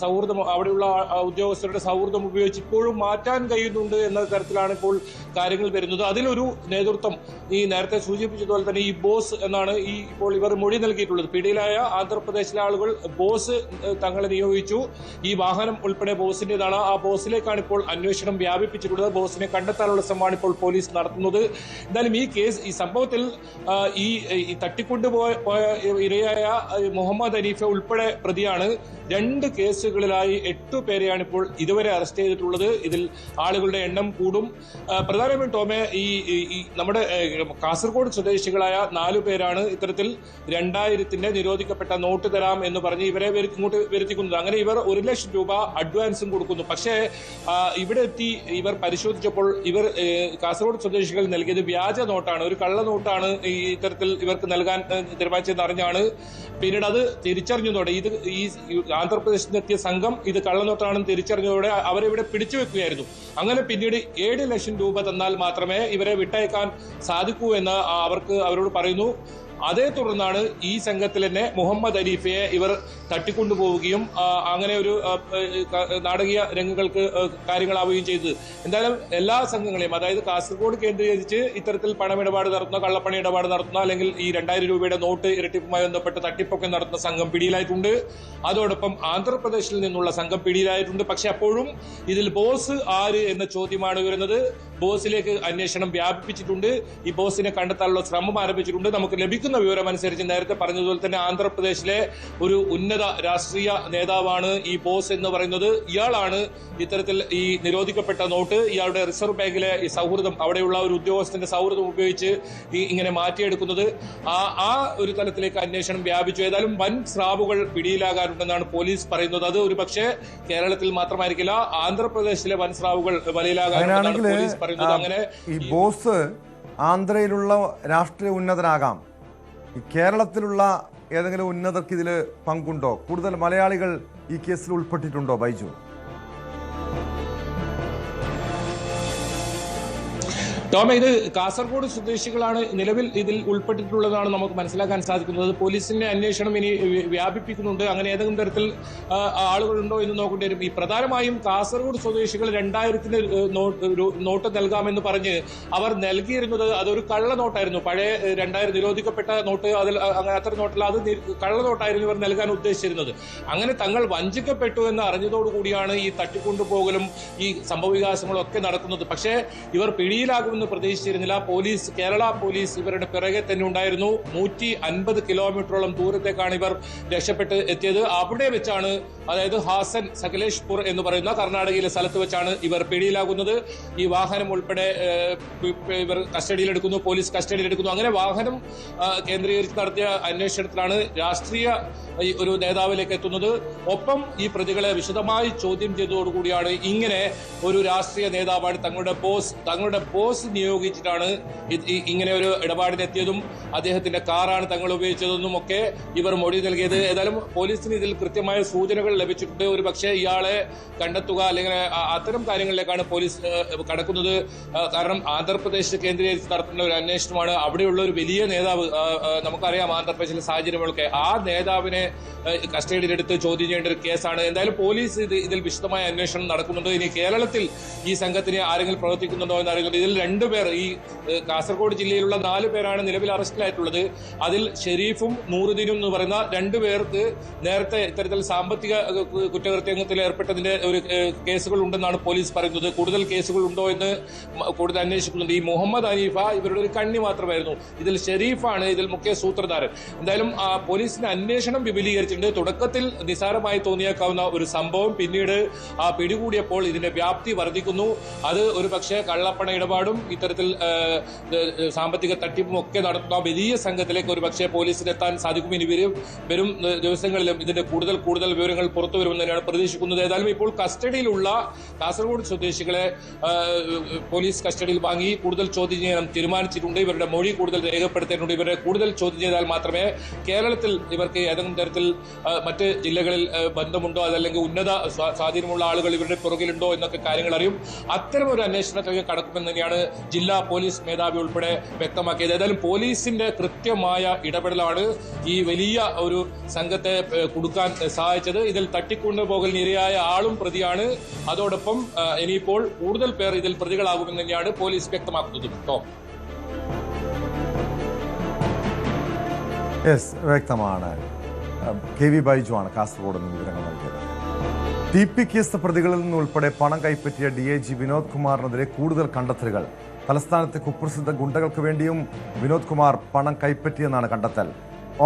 സൗഹൃദം, അവിടെയുള്ള ഉദ്യോഗസ്ഥരുടെ സൗഹൃദം ഉപയോഗിച്ച് ഇപ്പോഴും മാറ്റാൻ കഴിയുന്നുണ്ട് എന്ന തരത്തിലാണ് ഇപ്പോൾ കാര്യങ്ങൾ വരുന്നത്. അതിലൊരു നേതൃത്വം ഈ നേരത്തെ സൂചിപ്പിച്ചതുപോലെ തന്നെ ഈ ബോസ് എന്നാണ് ഇപ്പോൾ ഇവർ മൊഴി നൽകിയിട്ടുള്ളത്. പിടിയിലായ ആന്ധ്രാപ്രദേശിലെ ആളുകൾ ബോസ് തങ്ങളെ നിയോഗിച്ചു, ഈ വാഹനം ഉൾപ്പെടെ ബോസിന്റേതാണ്, ആ ബോസിലേക്കാണ് ഇപ്പോൾ അന്വേഷണം വ്യാപിപ്പിച്ചിട്ടുള്ളത്. ബോസിനെ കണ്ടെത്താനുള്ള ശ്രമമാണ് ഇപ്പോൾ പോലീസ് നടത്തുന്നത്. എന്തായാലും ഈ സംഭവത്തിൽ ഈ തട്ടിക്കൊണ്ടുപോയ ഇരയായ മുഹമ്മദ് അനീഫ ഉൾപ്പെടെ പ്രതിയാണ്. 2 കേസുകളിലായി 8 പേരെയാണ് ഇപ്പോൾ ഇതുവരെ അറസ്റ്റ് ചെയ്തിട്ടുള്ളത്. ഇതിൽ ആളുകളുടെ എണ്ണം കൂടും. പ്രധാനമായും ടോമെ, ഈ നമ്മുടെ കാസർഗോഡ് സ്വദേശികളായ 4 പേരാണ് ഇത്തരത്തിൽ 2000 നിരോധിക്കപ്പെട്ട നോട്ട് തരാം എന്ന് പറഞ്ഞ് ഇവരെ ഇങ്ങോട്ട് വരുത്തിക്കുന്നത്. അങ്ങനെ ഇവർ 1 ലക്ഷം രൂപ അഡ്വാൻസും കൊടുക്കുന്നു. പക്ഷേ ഇവിടെ എത്തി ഇവർ പരിശോധിച്ചപ്പോൾ ഇവർ കാസർഗോഡ് സ്വദേശികൾ നൽകിയത് വ്യാജ നോട്ടാണ്, ഒരു കള്ള നോട്ടാണ് ഈ ഇത്തരത്തിൽ ഇവർക്ക് നൽകാൻ തീരുമാനിച്ചതെന്ന് അറിഞ്ഞാണ് പിന്നീട് അത് തിരിച്ചറിഞ്ഞതോടെ ഈ ആന്ധ്രാപ്രദേശിൽ നിന്നെത്തിയ സംഘം ഇത് കള്ളനോട്ടാണെന്ന് തിരിച്ചറിഞ്ഞതോടെ അവരെ പിടിച്ചു വെക്കുകയായിരുന്നു. അങ്ങനെ പിന്നീട് 7 ലക്ഷം രൂപ തന്നാൽ മാത്രമേ ഇവരെ വിട്ടയക്കാൻ സാധിക്കൂ എന്ന് അവരോട് പറയുന്നു. അതേ തുടർന്നാണ് ഈ സംഘത്തിൽ തന്നെ മുഹമ്മദ് അനീഫയെ ഇവർ തട്ടിക്കൊണ്ടുപോവുകയും അങ്ങനെ ഒരു നാടകീയ രംഗങ്ങൾക്ക് കാര്യങ്ങളാവുകയും ചെയ്തത്. എന്തായാലും എല്ലാ സംഘങ്ങളെയും, അതായത് കാസർഗോഡ് കേന്ദ്രീകരിച്ച് ഇത്തരത്തിൽ പണമിടപാട് നടത്തുന്ന, കള്ളപ്പണ ഇടപാട് നടത്തുന്ന, അല്ലെങ്കിൽ ഈ 2000 രൂപയുടെ നോട്ട് ഇരട്ടിപ്പുമായി ബന്ധപ്പെട്ട് തട്ടിപ്പൊക്കെ നടത്തുന്ന സംഘം പിടിയിലായിട്ടുണ്ട്. അതോടൊപ്പം ആന്ധ്രാപ്രദേശിൽ നിന്നുള്ള സംഘം പിടിയിലായിട്ടുണ്ട്. പക്ഷെ അപ്പോഴും ഇതിൽ ബോസ് ആര് എന്ന ചോദ്യമാണ് വരുന്നത്. ബോസിലേക്ക് അന്വേഷണം വ്യാപിപ്പിച്ചിട്ടുണ്ട്. ഈ ബോസിനെ കണ്ടെത്താനുള്ള ശ്രമം ആരംഭിച്ചിട്ടുണ്ട്. നമുക്ക് ലഭിക്കുന്ന വിവരമനുസരിച്ച് നേരത്തെ പറഞ്ഞതുപോലെ തന്നെ ആന്ധ്രാപ്രദേശിലെ ഒരു ഉന്നത രാഷ്ട്രീയ നേതാവാണ് ഈ ബോസ് എന്ന് പറയുന്നത്. ഇയാളാണ് ഇത്തരത്തിൽ ഈ നിരോധിക്കപ്പെട്ട നോട്ട് ഇയാളുടെ റിസർവ് ബാങ്കിലെ ഈ സൗഹൃദം, അവിടെയുള്ള ഒരു ഉദ്യോഗസ്ഥന്റെ സൗഹൃദം ഉപയോഗിച്ച് ഇങ്ങനെ മാറ്റിയെടുക്കുന്നത്. ആ ഒരു തലത്തിലേക്ക് അന്വേഷണം വ്യാപിച്ചു. ഏതായാലും വൻ സ്രാവുകൾ പിടിയിലാകാറുണ്ടെന്നാണ് പോലീസ് പറയുന്നത്. അത് ഒരു പക്ഷേ കേരളത്തിൽ മാത്രമായിരിക്കില്ല, ആന്ധ്രാപ്രദേശിലെ വൻ സ്രാവുകൾ വലയിലാകാറുണ്ടെന്നാണ് പോലീസ് പറയുന്നത്. അങ്ങനെ ഈ ബോസ് ആന്ധ്രയിലുള്ള രാഷ്ട്രീയ ഉന്നതനാകാം. ഈ കേരളത്തിലുള്ള ഏതെങ്കിലും ഉന്നതർക്ക് ഇതിൽ പങ്കുണ്ടോ? കൂടുതൽ മലയാളികൾ ഈ കേസിൽ ഉൾപ്പെട്ടിട്ടുണ്ടോ ബൈജു? ടോമ, ഇത് കാസർഗോഡ് സ്വദേശികളാണ് നിലവിൽ ഇതിൽ ഉൾപ്പെട്ടിട്ടുള്ളതാണ് നമുക്ക് മനസ്സിലാക്കാൻ സാധിക്കുന്നത്. പോലീസിന്റെ അന്വേഷണം ഇനി വ്യാപിപ്പിക്കുന്നുണ്ട്. അങ്ങനെ ഏതെങ്കിലും തരത്തിൽ ആളുകളുണ്ടോ എന്ന് നോക്കേണ്ടി വരും. ഈ പ്രധാനമായും കാസർഗോഡ് സ്വദേശികൾ 2000-ന് നോട്ട് നൽകാമെന്ന് പറഞ്ഞ് അവർ നൽകിയിരുന്നത് അതൊരു കള്ളനോട്ടായിരുന്നു. പഴയ 2000 നിരോധിക്കപ്പെട്ട നോട്ട്, അതിൽ അത്തരം നോട്ടിൽ അത് കള്ളനോട്ടായിരുന്നു ഇവർ നൽകാൻ ഉദ്ദേശിച്ചിരുന്നത്. അങ്ങനെ തങ്ങൾ വഞ്ചിക്കപ്പെട്ടു എന്ന് അറിഞ്ഞതോടുകൂടിയാണ് ഈ തട്ടിക്കൊണ്ടുപോകലും ഈ സംഭവവികാസങ്ങളും ഒക്കെ നടക്കുന്നത്. പക്ഷേ ഇവർ പിടിയിലാകും പ്രതീക്ഷിച്ചിരുന്നില്ല. കേരള പോലീസ് ഇവരുടെ പിറകെ തന്നെ ഉണ്ടായിരുന്നു. 150 കിലോമീറ്ററോളം ദൂരത്തേക്കാണ് ഇവർ രക്ഷപ്പെട്ട് എത്തിയത്. അവിടെ വെച്ചാണ്, അതായത് ഹാസൻ സകലേഷ്പൂർ എന്ന് പറയുന്ന കർണാടകയിലെ സ്ഥലത്ത് വെച്ചാണ് ഇവർ പിടിയിലാകുന്നത്. ഈ വാഹനം ഉൾപ്പെടെ ഇവർ കസ്റ്റഡിയിലെടുക്കുന്നു, പോലീസ് കസ്റ്റഡിയിലെടുക്കുന്നു. അങ്ങനെ വാഹനം കേന്ദ്രീകരിച്ച് നടത്തിയ അന്വേഷണത്തിലാണ് രാഷ്ട്രീയ ഒരു നേതാവിലേക്ക് എത്തുന്നത്. ഒപ്പം ഈ പ്രതികളെ വിശദമായി ചോദ്യം ചെയ്തതോടുകൂടിയാണ് ഇങ്ങനെ ഒരു രാഷ്ട്രീയ നേതാവാണ് തങ്ങളുടെ ബോസ് നിയോഗിച്ചിട്ടാണ് ഇങ്ങനെ ഒരു ഇടപാടിനെത്തിയതും അദ്ദേഹത്തിന്റെ കാറാണ് തങ്ങൾ ഉപയോഗിച്ചതെന്നും ഒക്കെ ഇവർ മൊഴി നൽകിയത്. ഏതായാലും പോലീസിന് ഇതിൽ കൃത്യമായ സൂചനകൾ ലഭിച്ചിട്ടുണ്ട്. ഒരു പക്ഷേ ഇയാളെ കണ്ടെത്തുക അല്ലെങ്കിൽ അത്തരം കാര്യങ്ങളിലേക്കാണ് പോലീസ് കടക്കുന്നത്. കാരണം ആന്ധ്രാപ്രദേശ് കേന്ദ്രീകരിച്ച് നടത്തുന്ന ഒരു അന്വേഷണമാണ്. അവിടെയുള്ള ഒരു വലിയ നേതാവ്, നമുക്കറിയാം ആന്ധ്രാപ്രദേശിലെ സാഹചര്യങ്ങളൊക്കെ, ആ നേതാവിനെ കസ്റ്റഡിയിലെടുത്ത് ചോദ്യം ചെയ്യേണ്ട ഒരു കേസാണ്. എന്തായാലും പോലീസ് ഇതിൽ വിശദമായ അന്വേഷണം നടക്കുന്നുണ്ട്. ഇനി കേരളത്തിൽ ഈ സംഘത്തിന് ആരെങ്കിലും പ്രവർത്തിക്കുന്നുണ്ടോ എന്ന് അറിയുന്നുണ്ട്. ഇതിൽ 2 പേർ, ഈ കാസർഗോഡ് ജില്ലയിലുള്ള 4 പേരാണ് നിലവിൽ അറസ്റ്റിലായിട്ടുള്ളത്. അതിൽ ഷെരീഫും നൂറുദ്ദീനും എന്ന് പറയുന്ന 2 പേർക്ക് നേരത്തെ ഇത്തരത്തിൽ സാമ്പത്തിക കുറ്റകൃത്യത്തിൽ ഏർപ്പെട്ടതിന്റെ ഒരു കേസുകൾ ഉണ്ടെന്നാണ് പോലീസ് പറയുന്നത്. കൂടുതൽ കേസുകൾ ഉണ്ടോ എന്ന് കൂടുതൽ അന്വേഷിക്കുന്നുണ്ട്. ഈ മുഹമ്മദ് ഹനീഫ ഇവരുടെ ഒരു കണ്ണി മാത്രമായിരുന്നു. ഇതിൽ ഷെരീഫാണ് ഇതിൽ മുഖ്യ സൂത്രധാരൻ. എന്തായാലും പോലീസിന്റെ അന്വേഷണം വിപുലീകരിച്ചിട്ടുണ്ട്. തുടക്കത്തിൽ നിസാരമായി തോന്നിയേക്കാവുന്ന ഒരു സംഭവം പിന്നീട് പിടികൂടിയപ്പോൾ ഇതിന്റെ വ്യാപ്തി വർദ്ധിക്കുന്നു. അത് ഒരു പക്ഷേ കള്ളപ്പണ ഇടപാടും ഇത്തരത്തിൽ സാമ്പത്തിക തട്ടിപ്പും ഒക്കെ നടത്തുന്ന വലിയ സംഘത്തിലേക്ക് ഒരു പക്ഷേ പോലീസിനെത്താൻ സാധിക്കും. ഇനി വരും ദിവസങ്ങളിലും ഇതിന്റെ കൂടുതൽ വിവരങ്ങൾ പുറത്തു വരുമെന്ന് തന്നെയാണ് പ്രതീക്ഷിക്കുന്നത്. ഏതായാലും ഇപ്പോൾ കസ്റ്റഡിയിലുള്ള കാസർഗോഡ് സ്വദേശികളെ പോലീസ് കസ്റ്റഡിയിൽ വാങ്ങി കൂടുതൽ ചോദ്യം ചെയ്യാൻ തീരുമാനിച്ചിട്ടുണ്ട്. ഇവരുടെ മൊഴി കൂടുതൽ രേഖപ്പെടുത്തേണ്ടതുണ്ട്. ഇവരെ കൂടുതൽ ചോദ്യം ചെയ്താൽ മാത്രമേ കേരളത്തിൽ ഇവർക്ക് ഏതെങ്കിലും തരത്തിൽ മറ്റ് ജില്ലകളിൽ ബന്ധമുണ്ടോ, അതല്ലെങ്കിൽ ഉന്നത സ്വാധീനമുള്ള ആളുകൾ ഇവരുടെ പുറകിലുണ്ടോ എന്നൊക്കെ കാര്യങ്ങൾ അറിയും. അത്തരം ഒരു അന്വേഷണത്തിലേക്ക് കടക്കുമെന്ന് തന്നെയാണ് ജില്ലാ പോലീസ് മേധാവി ഉൾപ്പെടെ വ്യക്തമാക്കിയത്. ഏതായാലും പോലീസിന്റെ കൃത്യമായ ഇടപെടലാണ് ഈ വലിയ ഒരു സംഘത്തെ കുടുക്കാൻ സഹായിച്ചത്. ഇതിൽ തട്ടിക്കൊണ്ടുപോകലിന് ഇരയായ ആളും പ്രതിയാണ്. അതോടൊപ്പം ഇനിയിപ്പോൾ കൂടുതൽ പേർ ഇതിൽ പ്രതികളാകുമെന്ന് തന്നെയാണ് പോലീസ് വ്യക്തമാക്കുന്നത്. വ്യക്തമാണ്. KV ബൈജു ആണ് കാസർഗോഡ് നിന്ന് വിവരങ്ങൾ നൽകിയത്. TP കേസ് പ്രതികളിൽ നിന്നുൾപ്പെടെ പണം കൈപ്പറ്റിയ DIG വിനോദ് കുമാറിനെതിരെ കൂടുതൽ കണ്ടെത്തലുകൾ. തലസ്ഥാനത്തെ കുപ്രസിദ്ധ ഗുണ്ടകൾക്ക് വേണ്ടിയും വിനോദ് കുമാർ പണം കൈപ്പറ്റിയെന്നാണ് കണ്ടെത്തൽ.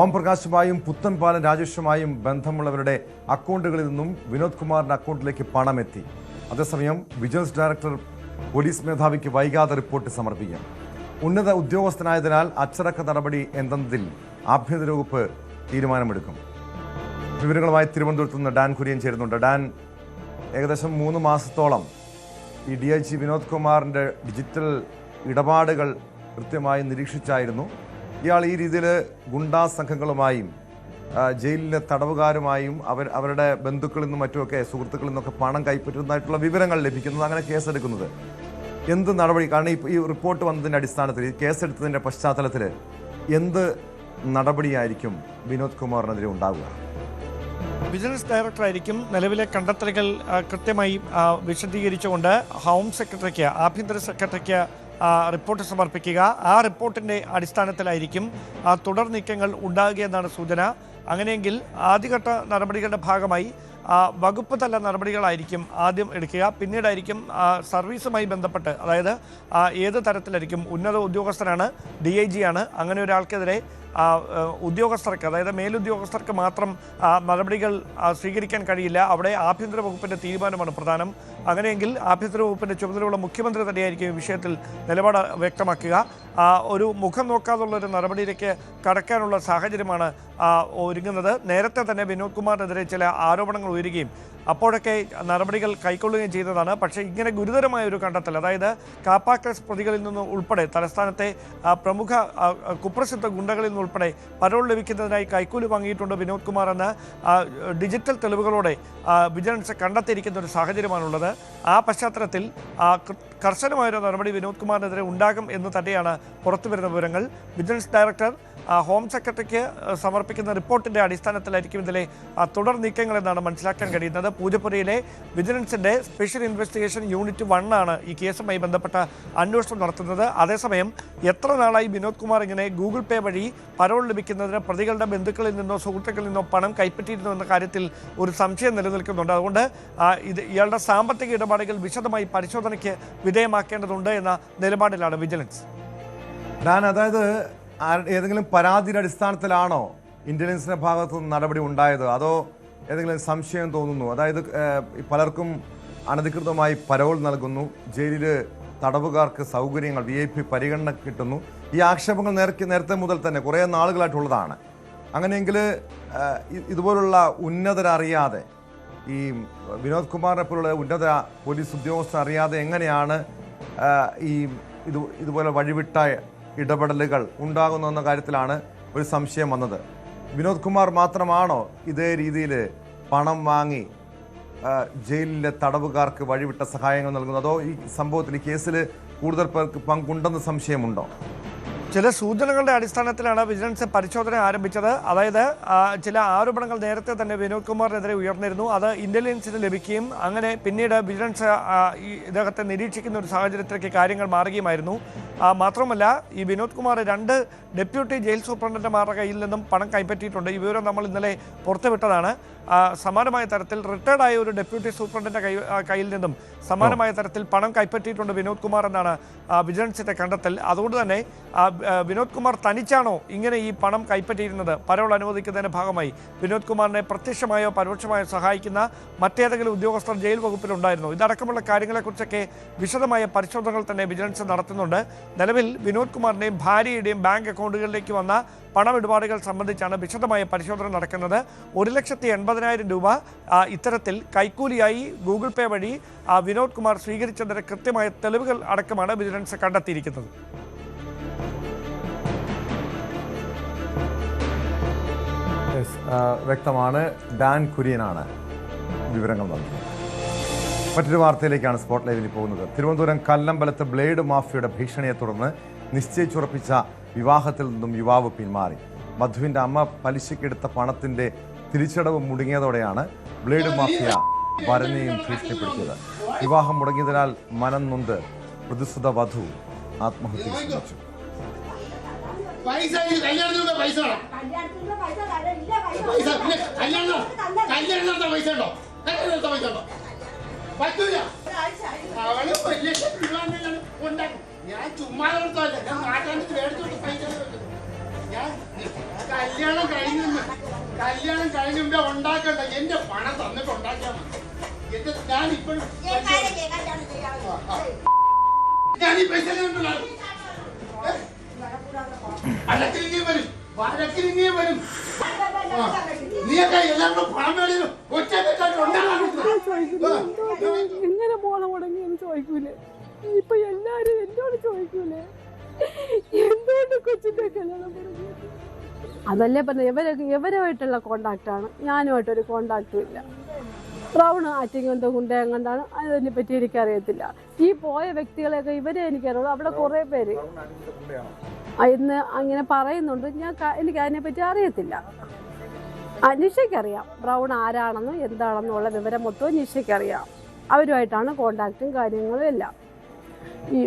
ഓം പ്രകാശുമായും പുത്തൻപാലം രാജേഷുമായും ബന്ധമുള്ളവരുടെ അക്കൗണ്ടുകളിൽ നിന്നും വിനോദ് കുമാറിന്റെ അക്കൗണ്ടിലേക്ക് പണം എത്തി. അതേസമയം വിജിലൻസ് ഡയറക്ടർ പോലീസ് മേധാവിക്ക് വൈകാതെ റിപ്പോർട്ട് സമർപ്പിക്കും. ഉന്നത ഉദ്യോഗസ്ഥനായതിനാൽ അച്ചടക്ക നടപടി എന്തെന്നതിൽ ആഭ്യന്തര വകുപ്പ് തീരുമാനമെടുക്കും. വിവരങ്ങളുമായി തിരുവനന്തപുരത്ത് നിന്ന് ഡാൻ കുര്യൻ ചേരുന്നുണ്ട്. ഡാൻ, ഏകദേശം 3 മാസത്തോളം ഈ DIG വിനോദ് കുമാറിൻ്റെ ഡിജിറ്റൽ ഇടപാടുകൾ കൃത്യമായി നിരീക്ഷിച്ചായിരുന്നു. ഇയാൾ ഈ രീതിയിൽ ഗുണ്ടാ സംഘങ്ങളുമായും ജയിലിലെ തടവുകാരുമായും അവരുടെ ബന്ധുക്കളിൽ നിന്നും മറ്റുമൊക്കെ സുഹൃത്തുക്കളിൽ നിന്നൊക്കെ പണം കൈപ്പറ്റുന്നതായിട്ടുള്ള വിവരങ്ങൾ ലഭിക്കുന്നത്, അങ്ങനെ കേസെടുക്കുന്നത്. എന്ത് നടപടി? കാരണം ഈ റിപ്പോർട്ട് വന്നതിൻ്റെ അടിസ്ഥാനത്തിൽ, ഈ കേസെടുത്തതിൻ്റെ പശ്ചാത്തലത്തിൽ എന്ത് നടപടിയായിരിക്കും വിനോദ് കുമാറിനെതിരെ ഉണ്ടാവുക? വിജിലൻസ് ഡയറക്ടറായിരിക്കും നിലവിലെ കണ്ടെത്തലുകൾ കൃത്യമായി വിശദീകരിച്ചുകൊണ്ട് ഹോം സെക്രട്ടറിക്ക്, ആഭ്യന്തര സെക്രട്ടറിക്ക് റിപ്പോർട്ട് സമർപ്പിക്കുക. ആ റിപ്പോർട്ടിൻ്റെ അടിസ്ഥാനത്തിലായിരിക്കും തുടർ നീക്കങ്ങൾ ഉണ്ടാകുകയെന്നാണ് സൂചന. അങ്ങനെയെങ്കിൽ ആദ്യഘട്ട നടപടികളുടെ ഭാഗമായി വകുപ്പ് തല നടപടികളായിരിക്കും ആദ്യം എടുക്കുക. പിന്നീടായിരിക്കും സർവീസുമായി ബന്ധപ്പെട്ട്, അതായത് ഏത് തരത്തിലായിരിക്കും, ഉന്നത ഉദ്യോഗസ്ഥനാണ്, DIG ആണ്, അങ്ങനെ ഒരാൾക്കെതിരെ ഉദ്യോഗസ്ഥർക്ക്, അതായത് മേലുദ്യോഗസ്ഥർക്ക് മാത്രം നടപടികൾ സ്വീകരിക്കാൻ കഴിയില്ല. അവിടെ ആഭ്യന്തര വകുപ്പിൻ്റെ തീരുമാനമാണ് പ്രധാനം. അങ്ങനെയെങ്കിൽ ആഭ്യന്തര വകുപ്പിൻ്റെ ചുമതലയുള്ള മുഖ്യമന്ത്രി തന്നെയായിരിക്കും ഈ വിഷയത്തിൽ നിലപാട് വ്യക്തമാക്കുക. ഒരു മുഖം നോക്കാതുള്ളൊരു നടപടിയിലേക്ക് കടക്കാനുള്ള സാഹചര്യമാണ് ഒരുങ്ങുന്നത്. നേരത്തെ തന്നെ വിനോദ് കുമാറിനെതിരെ ചില ആരോപണങ്ങൾ ഉയരുകയും അപ്പോഴൊക്കെ നടപടികൾ കൈക്കൊള്ളുകയും ചെയ്തതാണ്. പക്ഷേ ഇങ്ങനെ ഗുരുതരമായ ഒരു കണ്ടെത്തൽ, അതായത് കാപ്പ കേസ് പ്രതികളിൽ നിന്ന് ഉൾപ്പെടെ തലസ്ഥാനത്തെ പ്രമുഖ കുപ്രസിദ്ധ ഗുണ്ടകളിൽ നിന്നുൾപ്പെടെ പരോൾ ലഭിക്കുന്നതിനായി കൈക്കൂലി വാങ്ങിയിട്ടുണ്ട് വിനോദ് കുമാർ എന്ന ഡിജിറ്റൽ തെളിവുകളോടെ വിജിലൻസ് കണ്ടെത്തിയിരിക്കുന്ന ഒരു സാഹചര്യമാണുള്ളത്. ആ പശ്ചാത്തലത്തിൽ കർശനമായൊരു നടപടി വിനോദ് കുമാറിനെതിരെ ഉണ്ടാകും എന്ന് തന്നെയാണ് പുറത്തുവരുന്ന വിവരങ്ങൾ. വിജിലൻസ് ഡയറക്ടർ ഹോം സെക്രട്ടറിക്ക് സമർപ്പിക്കുന്ന റിപ്പോർട്ടിന്റെ അടിസ്ഥാനത്തിലായിരിക്കും ഇതിലെ തുടർ നീക്കങ്ങളെന്നാണ് മനസ്സിലാക്കാൻ കഴിയുന്നത്. പൂജപ്പുരയിലെ വിജിലൻസിന്റെ സ്പെഷ്യൽ ഇൻവെസ്റ്റിഗേഷൻ യൂണിറ്റ് 1 ആണ് ഈ കേസുമായി ബന്ധപ്പെട്ട അന്വേഷണം നടത്തുന്നത്. അതേസമയം എത്ര നാളായി വിനോദ് കുമാർ ഇങ്ങനെ ഗൂഗിൾ പേ വഴി പരോൾ ലഭിക്കുന്നതിന് പ്രതികളുടെ ബന്ധുക്കളിൽ നിന്നോ സുഹൃത്തുക്കളിൽ നിന്നോ പണം കൈപ്പറ്റിയിരുന്നു എന്ന കാര്യത്തിൽ ഒരു സംശയം നിലനിൽക്കുന്നുണ്ട്. അതുകൊണ്ട് ഇയാളുടെ സാമ്പത്തിക ഇടപാടുകൾ വിശദമായി പരിശോധനയ്ക്ക് വിധേയമാക്കേണ്ടതുണ്ട് എന്ന നിലപാടിലാണ് വിജിലൻസ്. അതായത് ഏതെങ്കിലും പരാതിയുടെ അടിസ്ഥാനത്തിലാണോ ഇന്റലിജൻസിന്റെ ഭാഗത്തു നിന്ന് നടപടി ഉണ്ടായത്, അതോ ഏതെങ്കിലും സംശയം തോന്നുന്നു? അതായത് പലർക്കും അനധികൃതമായി പരോൾ നൽകുന്നു, ജയിലിൽ തടവുകാർക്ക് സൗകര്യങ്ങൾ VIP പരിഗണന കിട്ടുന്നു. ഈ ആക്ഷേപങ്ങൾ നേരത്തെ മുതൽ തന്നെ കുറേ നാളുകളായിട്ടുള്ളതാണ്. അങ്ങനെയെങ്കിൽ ഇതുപോലുള്ള ഉന്നതരറിയാതെ, ഈ വിനോദ് കുമാറിനെ പോലുള്ള ഉന്നത പോലീസ് ഉദ്യോഗസ്ഥർ അറിയാതെ എങ്ങനെയാണ് ഇതുപോലെ വഴിവിട്ട ഇടപെടലുകൾ ഉണ്ടാകുന്ന കാര്യത്തിലാണ് ഒരു സംശയം വന്നത്. വിനോദ് കുമാർ മാത്രമാണോ ഇതേ രീതിയിൽ പണം വാങ്ങി ജയിലിലെ തടവുകാർക്ക് വഴിവിട്ട സഹായങ്ങൾ നൽകുന്നത്, അതോ ഈ സംഭവത്തിൽ ഈ കേസിൽ കൂടുതൽ പേർക്ക് പങ്കുണ്ടെന്ന് സംശയമുണ്ടോ? ചില സൂചനകളുടെ അടിസ്ഥാനത്തിലാണ് വിജിലൻസ് പരിശോധന ആരംഭിച്ചത്. അതായത് ചില ആരോപണങ്ങൾ നേരത്തെ തന്നെ വിനോദ് കുമാറിനെതിരെ ഉയർന്നിരുന്നു. അത് ഇന്റലിജൻസിന് ലഭിക്കുകയും അങ്ങനെ പിന്നീട് വിജിലൻസ് ഇദ്ദേഹത്തെ നിരീക്ഷിക്കുന്ന ഒരു സാഹചര്യത്തിലേക്ക് കാര്യങ്ങൾ മാറുകയുമായിരുന്നു. മാത്രമല്ല, ഈ വിനോദ് കുമാർ 2 ഡെപ്യൂട്ടി ജയിൽ സൂപ്രണ്ടന്റുമാരുടെ കയ്യിൽ നിന്നും പണം കൈപ്പറ്റിയിട്ടുണ്ട്. ഈ വിവരം നമ്മൾ ഇന്നലെ പുറത്തുവിട്ടതാണ്. സമാനമായ തരത്തിൽ റിട്ടയർഡായ ഒരു ഡെപ്യൂട്ടി സൂപ്രണ്ടിന്റെ കയ്യിൽ നിന്നും സമാനമായ തരത്തിൽ പണം കൈപ്പറ്റിയിട്ടുണ്ട് വിനോദ് കുമാർ എന്നാണ് വിജിലൻസിന്റെ കണ്ടെത്തൽ. അതുകൊണ്ട് തന്നെ വിനോദ് കുമാർ തനിച്ചാണോ ഇങ്ങനെ ഈ പണം കൈപ്പറ്റിയിരുന്നത്? പരോൾ അനുവദിക്കുന്നതിന്റെ ഭാഗമായി വിനോദ് കുമാറിനെ പ്രത്യക്ഷമായോ പരോക്ഷമായോ സഹായിക്കുന്ന മറ്റേതെങ്കിലും ഉദ്യോഗസ്ഥർ ജയിൽ വകുപ്പിലുണ്ടായിരുന്നു? ഇതടക്കമുള്ള കാര്യങ്ങളെക്കുറിച്ചൊക്കെ വിശദമായ പരിശോധനകൾ തന്നെ വിജിലൻസ് നടത്തുന്നുണ്ട്. നിലവിൽ വിനോദ് കുമാറിന്റെയും ഭാര്യയുടെയും ബാങ്ക് അക്കൗണ്ടുകളിലേക്ക് വന്ന പണമിടപാടുകൾ സംബന്ധിച്ചാണ് വിശദമായ പരിശോധന നടക്കുന്നത്. 1,80,000 രൂപ ഇത്തരത്തിൽ കൈക്കൂലിയായി ഗൂഗിൾ പേ വഴി വിനോദ് കുമാർ സ്വീകരിച്ചതിന്റെ കൃത്യമായ തെളിവുകൾ അടക്കമാണ് വിജിലൻസ് കണ്ടെത്തിയിരിക്കുന്നത്. വ്യക്തമാണ്. ഡാൻ കുര്യനാണ് വിവരങ്ങൾ നൽകുന്നത്. മറ്റൊരു വാർത്തയിലേക്കാണ് സ്പോട്ട് ലൈവിൽ പോകുന്നത്. തിരുവനന്തപുരം കല്ലമ്പലത്ത് ബ്ലേഡ് മാഫിയയുടെ ഭീഷണിയെ തുടർന്ന് നിശ്ചയിച്ചുറപ്പിച്ച വിവാഹത്തിൽ നിന്നും യുവാവ് പിന്മാറി. വധുവിന്റെ അമ്മ പലിശക്കെടുത്ത പണത്തിന്റെ തിരിച്ചടവ് മുടങ്ങിയതോടെയാണ് ബ്ലേഡ് മാഫിയ വരനെയും ഭീഷണിപ്പെടുത്തിയത്. വിവാഹം മുടങ്ങിയതിനാൽ മനം നൊന്ത് പ്രതിസുത വധു ആത്മഹത്യ ശ്രമിച്ചു. ഞാൻ ചുമ്മാ കൊടുത്തല്ല, ഞാൻ നാട്ടാనికి മേടിച്ചോണ്ട് പൈസ ഞാൻ കല്യാണം കഴിഞ്ഞുമ്പോ ഉണ്ടാക്കണ്ട, എന്റെ പണം തന്നിട്ട് ഉണ്ടാക്കിയാൽ മതി. എന്റെ ഞാൻ ഇപ്പോഴും ഞാൻ ഈ പൈസ അലക്കിലിങ്ങി വരും, വരക്കിലിങ്ങി വരും. നീയൊക്കെ എല്ലാവരും പണം മേടിക്കും ഒറ്റ എങ്ങനെ മോളെ മുടങ്ങിയെന്ന് ചോദിക്കൂലേ? ഇപ്പൊ എല്ലാരും എന്നോട് ചോദിക്കൂലേ എന്തുകൊണ്ട് കൊച്ചിന്റെ കല്യാണം പറഞ്ഞത്? അതല്ലേ പറഞ്ഞ ഇവരുമായിട്ടുള്ള കോണ്ടാക്റ്റാണ്, ഞാനുമായിട്ടൊരു കോണ്ടാക്റ്റും ഇല്ല. ബ്രൗൺ ആറ്റിങ്ങന്തോ കുണ്ടയങ്ങണ്ടാണ്, അതിനെ പറ്റി എനിക്കറിയത്തില്ല. ഈ പോയ വ്യക്തികളെയൊക്കെ ഇവരെ എനിക്കറിയുള്ളൂ. അവിടെ കുറെ പേര് ഇന്ന് അങ്ങനെ പറയുന്നുണ്ട്. എനിക്ക് അതിനെപ്പറ്റി അറിയത്തില്ല. നിഷയ്ക്കറിയാം ബ്രൗൺ ആരാണെന്നും എന്താണെന്നുള്ള വിവരം മൊത്തവും നിഷയ്ക്കറിയാം. അവരുമായിട്ടാണ് കോണ്ടാക്റ്റും കാര്യങ്ങളും എല്ലാം. ഈ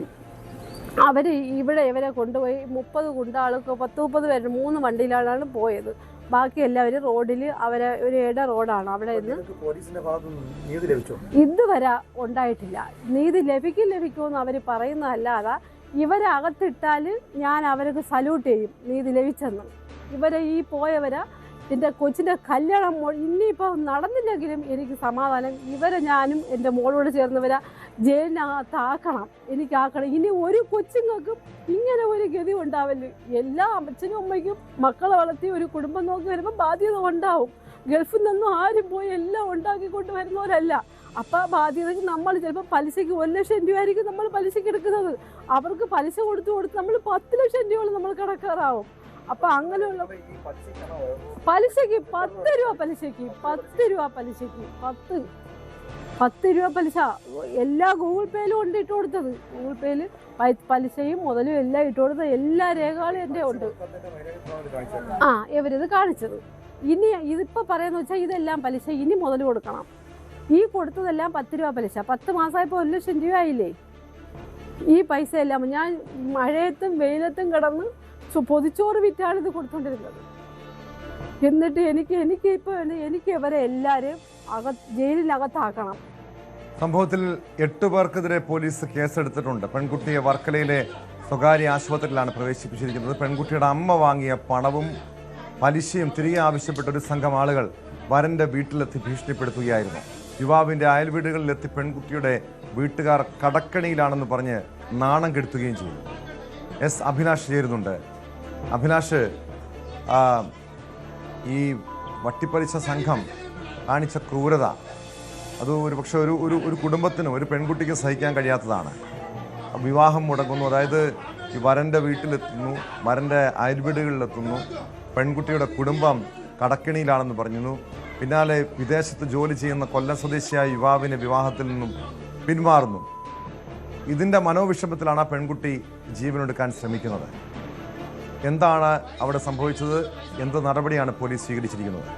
അവർ ഇവരെ കൊണ്ടുപോയി 30 ഗുണ്ടാൾക്ക് 10-30 പേര് 3 വണ്ടിയിലാണ് പോയത്. ബാക്കി എല്ലാവരും റോഡിൽ അവരെ ഒരു റോഡാണ് അവിടെ നിന്ന് ഇതുവരെ ഉണ്ടായിട്ടില്ല. നീതി ലഭിക്കുമെന്ന് അവർ പറയുന്നതല്ലാതെ ഇവരെ അകത്തിട്ടാൽ ഞാൻ അവർക്ക് സല്യൂട്ട് ചെയ്യും നീതി ലഭിച്ചെന്ന്. ഇവരെ ഈ പോയവരെ എൻ്റെ കൊച്ചിൻ്റെ കല്യാണം ഇനിയിപ്പോൾ നടന്നില്ലെങ്കിലും എനിക്ക് സമാധാനം. ഇവരെ ഞാനും എൻ്റെ മോളോട് ചേർന്നവരെ ജയിലിനകത്താക്കണം, എനിക്കാക്കണം. ഇനി ഒരു കൊച്ചുങ്ങൾക്കും ഇങ്ങനെ ഒരു ഗതി ഉണ്ടാവില്ല. എല്ലാ അച്ഛനും അമ്മയ്ക്കും മക്കളെ വളർത്തി ഒരു കുടുംബം നോക്കി വരുമ്പോൾ ബാധ്യത ഉണ്ടാവും. ഗൾഫിൽ നിന്നും ആരും പോയി എല്ലാം ഉണ്ടാക്കിക്കൊണ്ട് വരുന്നവരല്ല. അപ്പം ബാധ്യതയ്ക്ക് നമ്മൾ ചിലപ്പോൾ പലിശയ്ക്ക് 1 ലക്ഷം രൂപയായിരിക്കും നമ്മൾ പലിശയ്ക്ക് എടുക്കുന്നത്. അവർക്ക് പലിശ കൊടുത്ത് നമ്മൾ 10 ലക്ഷം രൂപ നമ്മൾ കടക്കാറാവും. അപ്പം അങ്ങനെയുള്ള പലിശയ്ക്ക് 10 രൂപ പലിശയ്ക്ക് 10 രൂപ പലിശയ്ക്ക് 10 രൂപ പലിശ എല്ലാ ഗൂഗിൾ പേയിലും ഉണ്ട് ഇട്ട് കൊടുത്തത്. ഗൂഗിൾ പേയിൽ പലിശയും മുതലും എല്ലാം ഇട്ട് കൊടുത്ത എല്ലാ രേഖകളും എൻ്റെ ഉണ്ട്. ഇവരിത് കാണിച്ചത്. ഇനി ഇതിപ്പോൾ പറയുന്നത് വെച്ചാൽ ഇതെല്ലാം പലിശ, ഇനി മുതൽ കൊടുക്കണം. ഈ കൊടുത്തതെല്ലാം 10 രൂപ പലിശ. 10 മാസമായപ്പോൾ 1 ലക്ഷം രൂപ ആയില്ലേ? ഈ പൈസ എല്ലാം ഞാൻ മഴയത്തും വെയിലത്തും കിടന്ന് പൊതിച്ചോറ് വിറ്റാണ് ഇത് കൊടുത്തോണ്ടിരുന്നത്. എന്നിട്ട് എനിക്ക് ഇവരെ എല്ലാവരും ജയിലിനകത്താക്കണം. സംഭവത്തിൽ 8 പേർക്കെതിരെ പോലീസ് കേസെടുത്തിട്ടുണ്ട്. പെൺകുട്ടിയെ വർക്കലയിലെ സ്വകാര്യ ആശുപത്രിയിലാണ് പ്രവേശിപ്പിച്ചിരിക്കുന്നത്. പെൺകുട്ടിയുടെ അമ്മ വാങ്ങിയ പണവും പലിശയും തിരികെ ആവശ്യപ്പെട്ട ഒരു സംഘം ആളുകൾ വരന്റെ വീട്ടിലെത്തി ഭീഷണിപ്പെടുത്തുകയായിരുന്നു. യുവാവിന്റെ അയൽവീടുകളിലെത്തി പെൺകുട്ടിയുടെ വീട്ടുകാർ കടക്കണിയിലാണെന്ന് പറഞ്ഞ് നാണം കെടുത്തുകയും ചെയ്തു. എസ് അഭിലാഷ് ചേരുന്നുണ്ട്. അഭിലാഷ്, ഈ വട്ടിപ്പലിശ സംഘം കാണിച്ച ക്രൂരത അത് ഒരുപക്ഷെ ഒരു കുടുംബത്തിനും ഒരു പെൺകുട്ടിക്ക് സഹിക്കാൻ കഴിയാത്തതാണ്. വിവാഹം മുടങ്ങുന്നു, അതായത് ഈ വരൻ്റെ വീട്ടിലെത്തുന്നു, വരൻ്റെ അയൽവീടുകളിലെത്തുന്നു, പെൺകുട്ടിയുടെ കുടുംബം കടക്കിണിയിലാണെന്ന് പറഞ്ഞു. പിന്നാലെ വിദേശത്ത് ജോലി ചെയ്യുന്ന കൊല്ലം സ്വദേശിയായ യുവാവിനെ വിവാഹത്തിൽ നിന്നും പിന്മാറുന്നു. ഇതിൻ്റെ മനോവിഷമത്തിലാണ് ആ പെൺകുട്ടി ജീവനെടുക്കാൻ ശ്രമിക്കുന്നത്. എന്താണ് അവിടെ സംഭവിച്ചത്? എന്ത് നടപടിയാണ് പോലീസ് സ്വീകരിച്ചിരിക്കുന്നത്?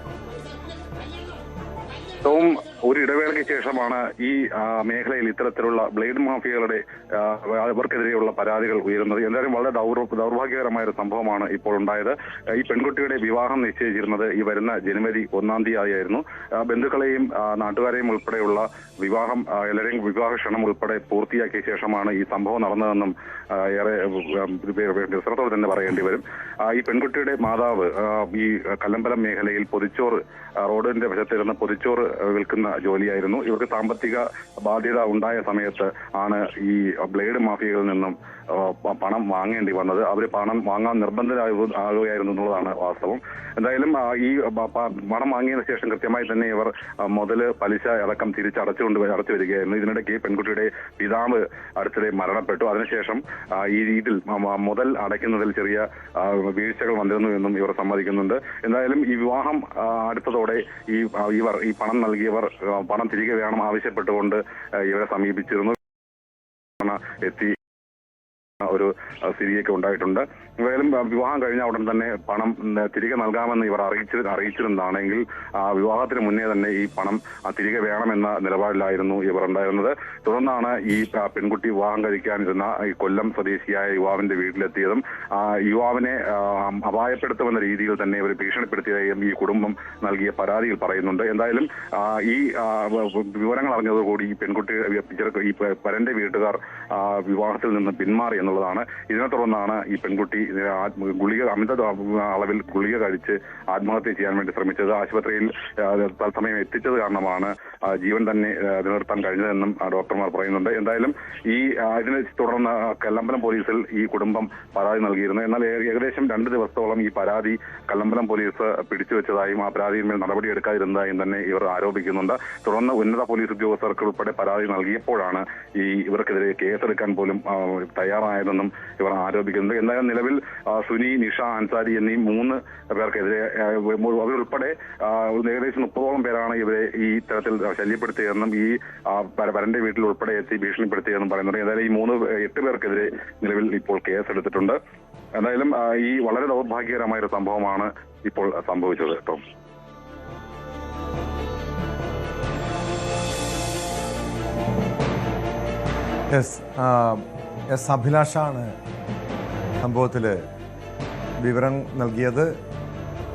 ഒരു ഇടവേളയ്ക്ക് ശേഷമാണ് ഈ മേഖലയിൽ ഇത്തരത്തിലുള്ള ബ്ലേഡ് മാഫിയകളുടെ അവർക്കെതിരെയുള്ള പരാതികൾ ഉയരുന്നത്. എന്തായാലും വളരെ ദൗർഭാഗ്യകരമായ ഒരു സംഭവമാണ് ഇപ്പോൾ ഉണ്ടായത്. ഈ പെൺകുട്ടിയുടെ വിവാഹം നിശ്ചയിച്ചിരുന്നത് ഈ വരുന്ന ജനുവരി 1-ാം തീയതിയായിരുന്നു. ബന്ധുക്കളെയും നാട്ടുകാരെയും ഉൾപ്പെടെയുള്ള വിവാഹം എല്ലാവരെയും വിവാഹ ക്ഷണം ഉൾപ്പെടെ പൂർത്തിയാക്കിയ ശേഷമാണ് ഈ സംഭവം നടന്നതെന്നും ഏറെ വിശ്രമത്തോടെ തന്നെ പറയേണ്ടി വരും. ഈ പെൺകുട്ടിയുടെ മാതാവ് ഈ കല്ലമ്പലം മേഖലയിൽ പൊതിച്ചോറ് റോഡിന്റെ വശത്തിരുന്ന് പൊതിച്ചോറ് വിൽക്കുന്ന ജോലിയായിരുന്നു. ഇവർക്ക് സാമ്പത്തിക ബാധ്യത ഉണ്ടായ സമയത്ത് ആണ് ഈ ബ്ലേഡ് മാഫിയകളിൽ നിന്നും പണം വാങ്ങേണ്ടി വന്നത്. അവർ പണം വാങ്ങാൻ നിർബന്ധരാകുകയായിരുന്നു എന്നുള്ളതാണ് വാസ്തവം. എന്തായാലും ഈ പണം വാങ്ങിയതിനു ശേഷം കൃത്യമായി തന്നെ ഇവർ മുതല് പലിശ അടക്കം അടച്ചു വരികയായിരുന്നു. ഇതിനിടയ്ക്ക് പെൺകുട്ടിയുടെ പിതാവ് അടുത്തിടെ മരണപ്പെട്ടു. അതിനുശേഷം ഈ രീതിയിൽ മുതൽ അടയ്ക്കുന്നതിൽ ചെറിയ വീഴ്ചകൾ വന്നിരുന്നു എന്നും ഇവർ സമ്മതിക്കുന്നുണ്ട്. എന്തായാലും ഈ വിവാഹം അടുത്തതോടെ ഈ പണം നൽകിയവർ പണം തിരികെ വേണം ആവശ്യപ്പെട്ടുകൊണ്ട് ഇവരെ സമീപിച്ചിരുന്നു. എത്തി ഒരു സ്ഥിതിയൊക്കെ ഉണ്ടായിട്ടുണ്ട്. എന്തായാലും വിവാഹം കഴിഞ്ഞ ഉടൻ തന്നെ പണം തിരികെ നൽകാമെന്ന് ഇവർ അറിയിച്ചിരുന്നതാണെങ്കിൽ വിവാഹത്തിന് മുന്നേ തന്നെ ഈ പണം തിരികെ വേണമെന്ന നിലപാടിലായിരുന്നു ഇവർ ഉണ്ടായിരുന്നത്. തുടർന്നാണ് ഈ പെൺകുട്ടി വിവാഹം കഴിക്കാനിരുന്ന ഈ കൊല്ലം സ്വദേശിയായ യുവാവിന്റെ വീട്ടിലെത്തിയതും യുവാവിനെ അപായപ്പെടുത്തുമെന്ന രീതിയിൽ തന്നെ ഇവർ ഭീഷണിപ്പെടുത്തിയതായും ഈ കുടുംബം നൽകിയ പരാതിയിൽ പറയുന്നുണ്ട്. എന്തായാലും ഈ വിവരങ്ങൾ അറിഞ്ഞതോടുകൂടി ഈ പെൺകുട്ടി ഈ വരന്റെ വീട്ടുകാർ വിവാഹത്തിൽ നിന്ന് പിന്മാറി എന്നുള്ളതാണ്. ഇതിനെ തുടർന്നാണ് ഈ പെൺകുട്ടി അമിത അളവിൽ ഗുളിക കഴിച്ച് ആത്മഹത്യ ചെയ്യാൻ വേണ്ടി ശ്രമിച്ചത്. ആശുപത്രിയിൽ തത്സമയം എത്തിച്ചത് കാരണമാണ് ജീവൻ തന്നെ നിലനിർത്താൻ കഴിഞ്ഞതെന്നും ഡോക്ടർമാർ പറയുന്നുണ്ട്. എന്തായാലും ഇതിനെ തുടർന്ന് കല്ലമ്പലം പോലീസിൽ ഈ കുടുംബം പരാതി നൽകിയിരുന്നു. എന്നാൽ ഏകദേശം 2 ദിവസത്തോളം ഈ പരാതി കല്ലമ്പലം പോലീസ് പിടിച്ചുവെച്ചതായും ആ പരാതിയിന്മേൽ നടപടിയെടുക്കാതിരുന്നതായും തന്നെ ഇവർ ആരോപിക്കുന്നുണ്ട്. തുടർന്ന് ഉന്നത പോലീസ് ഉദ്യോഗസ്ഥർക്ക് ഉൾപ്പെടെ പരാതി നൽകിയപ്പോഴാണ് ഇവർക്കെതിരെ കേസെടുക്കാൻ പോലും തയ്യാറായതെന്നും ഇവർ ആരോപിക്കുന്നുണ്ട്. എന്തായാലും നിലവിൽ സുനി, നിഷ, അൻസാരി എന്നീ 3 പേർക്കെതിരെ അവരുൾപ്പെടെ ഏകദേശം 30ഓളം പേരാണ് ഇവരെ ഈ തരത്തിൽ ശല്യപ്പെടുത്തിയതെന്നും ഈ വരന്റെ വീട്ടിൽ ഉൾപ്പെടെ എത്തി ഭീഷണിപ്പെടുത്തിയതെന്നും പറയുന്നുണ്ട്. എന്തായാലും ഈ 8 പേർക്കെതിരെ നിലവിൽ ഇപ്പോൾ കേസെടുത്തിട്ടുണ്ട്. എന്തായാലും ഈ വളരെ ദൗർഭാഗ്യകരമായ ഒരു സംഭവമാണ് ഇപ്പോൾ സംഭവിച്ചത് കേട്ടോ. എസ് അഭിലാഷാണ് സംഭവത്തിൽ വിവരം നൽകിയത്.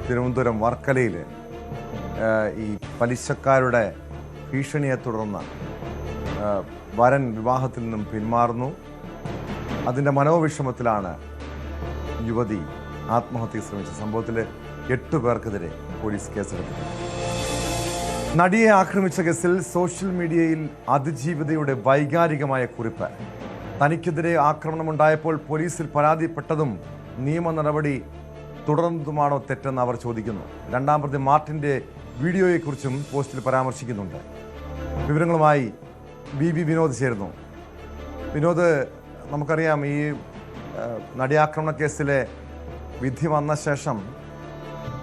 തിരുവനന്തപുരം വർക്കലയിൽ ഈ പലിശക്കാരുടെ ഭീഷണിയെ തുടർന്ന് വരൻ വിവാഹത്തിൽ നിന്നും പിന്മാറുന്നു. അതിൻ്റെ മനോവിഷമത്തിലാണ് യുവതി ആത്മഹത്യക്ക് ശ്രമിച്ച സംഭവത്തിൽ 8 പേർക്കെതിരെ പോലീസ് കേസെടുത്തു. നടിയെ ആക്രമിച്ച കേസിൽ സോഷ്യൽ മീഡിയയിൽ അതിജീവിതയുടെ വൈകാരികമായ കുറിപ്പ്. തനിക്കെതിരെ ആക്രമണമുണ്ടായപ്പോൾ പോലീസിൽ പരാതിപ്പെട്ടതും നിയമ നടപടി തുടർന്നതുമാണോ തെറ്റെന്ന് അവർ ചോദിക്കുന്നു. 2ാം പ്രതി മാർട്ടിൻ്റെ വീഡിയോയെക്കുറിച്ചും പോസ്റ്റിൽ പരാമർശിക്കുന്നുണ്ട്. വിവരങ്ങളുമായി ബി വിനോദ് ചേരുന്നു. വിനോദ്, നമുക്കറിയാം ഈ നടിയാക്രമണ കേസിലെ വിധി വന്ന ശേഷം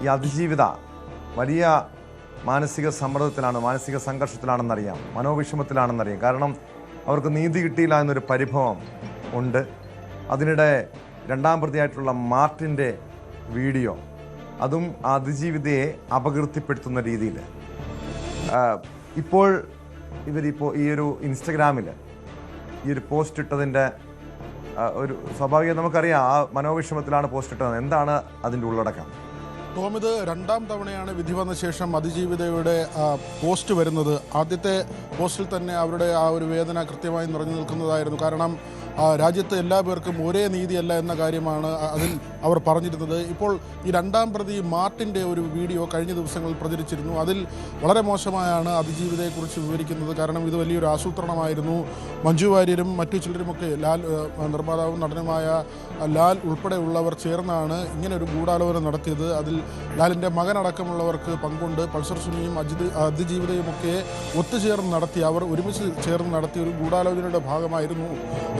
ഈ അതിജീവിത വലിയ മാനസിക സമ്മർദ്ദത്തിലാണ്, മാനസിക സംഘർഷത്തിലാണെന്നറിയാം, മനോവിഷമത്തിലാണെന്നറിയാം. കാരണം അവർക്ക് നീതി കിട്ടിയില്ല എന്നൊരു പരിഭവം ഉണ്ട്. അതിനിടെ രണ്ടാം പ്രതിയായിട്ടുള്ള മാർട്ടിൻ്റെ വീഡിയോ, അതും അതിജീവിതയെ അപകീർത്തിപ്പെടുത്തുന്ന രീതിയിൽ ഇപ്പോൾ ഈ ഒരു ഇൻസ്റ്റഗ്രാമിൽ ഈ ഒരു പോസ്റ്റ് ഇട്ടതിൻ്റെ ഒരു സ്വാഭാവികം നമുക്കറിയാം, ആ മനോവിഷമത്തിലാണ് പോസ്റ്റ് ഇട്ടത്. എന്താണ് അതിൻ്റെ ഉള്ളടക്കം? ടോം, ഇത് രണ്ടാം തവണയാണ് വിധി വന്ന ശേഷം അതിജീവിതയുടെ പോസ്റ്റ് വരുന്നത്. ആദ്യത്തെ പോസ്റ്റിൽ തന്നെ അവരുടെ ആ ഒരു വേദന കൃത്യമായി നിറഞ്ഞു നിൽക്കുന്നതായിരുന്നു. കാരണം രാജ്യത്ത് എല്ലാ പേർക്കും ഒരേ നീതിയല്ല എന്ന കാര്യമാണ് അതിൽ അവർ പറഞ്ഞിരുന്നത്. ഇപ്പോൾ ഈ രണ്ടാം പ്രതി മാർട്ടിൻ്റെ ഒരു വീഡിയോ കഴിഞ്ഞ ദിവസങ്ങളിൽ പ്രചരിച്ചിരുന്നു. അതിൽ വളരെ മോശമായാണ് അതിജീവിതയെക്കുറിച്ച് വിവരിക്കുന്നത്. കാരണം ഇത് വലിയൊരു ആസൂത്രണമായിരുന്നു. മഞ്ജു വാര്യരും മറ്റു ചിലരുമൊക്കെ, ലാൽ നിർമ്മാതാവും നടനുമായ ലാൽ ഉൾപ്പെടെയുള്ളവർ ചേർന്നാണ് ഇങ്ങനെ ഒരു ഗൂഢാലോചന നടത്തിയത്. അതിൽ ലാലിൻ്റെ മകനടക്കമുള്ളവർക്ക് പങ്കുണ്ട്. പൾസർ സുനിയും അതിജീവിതയുമൊക്കെ ഒത്തുചേർന്ന് നടത്തി, അവർ ഒരുമിച്ച് ചേർന്ന് നടത്തിയ ഒരു ഗൂഢാലോചനയുടെ ഭാഗമായിരുന്നു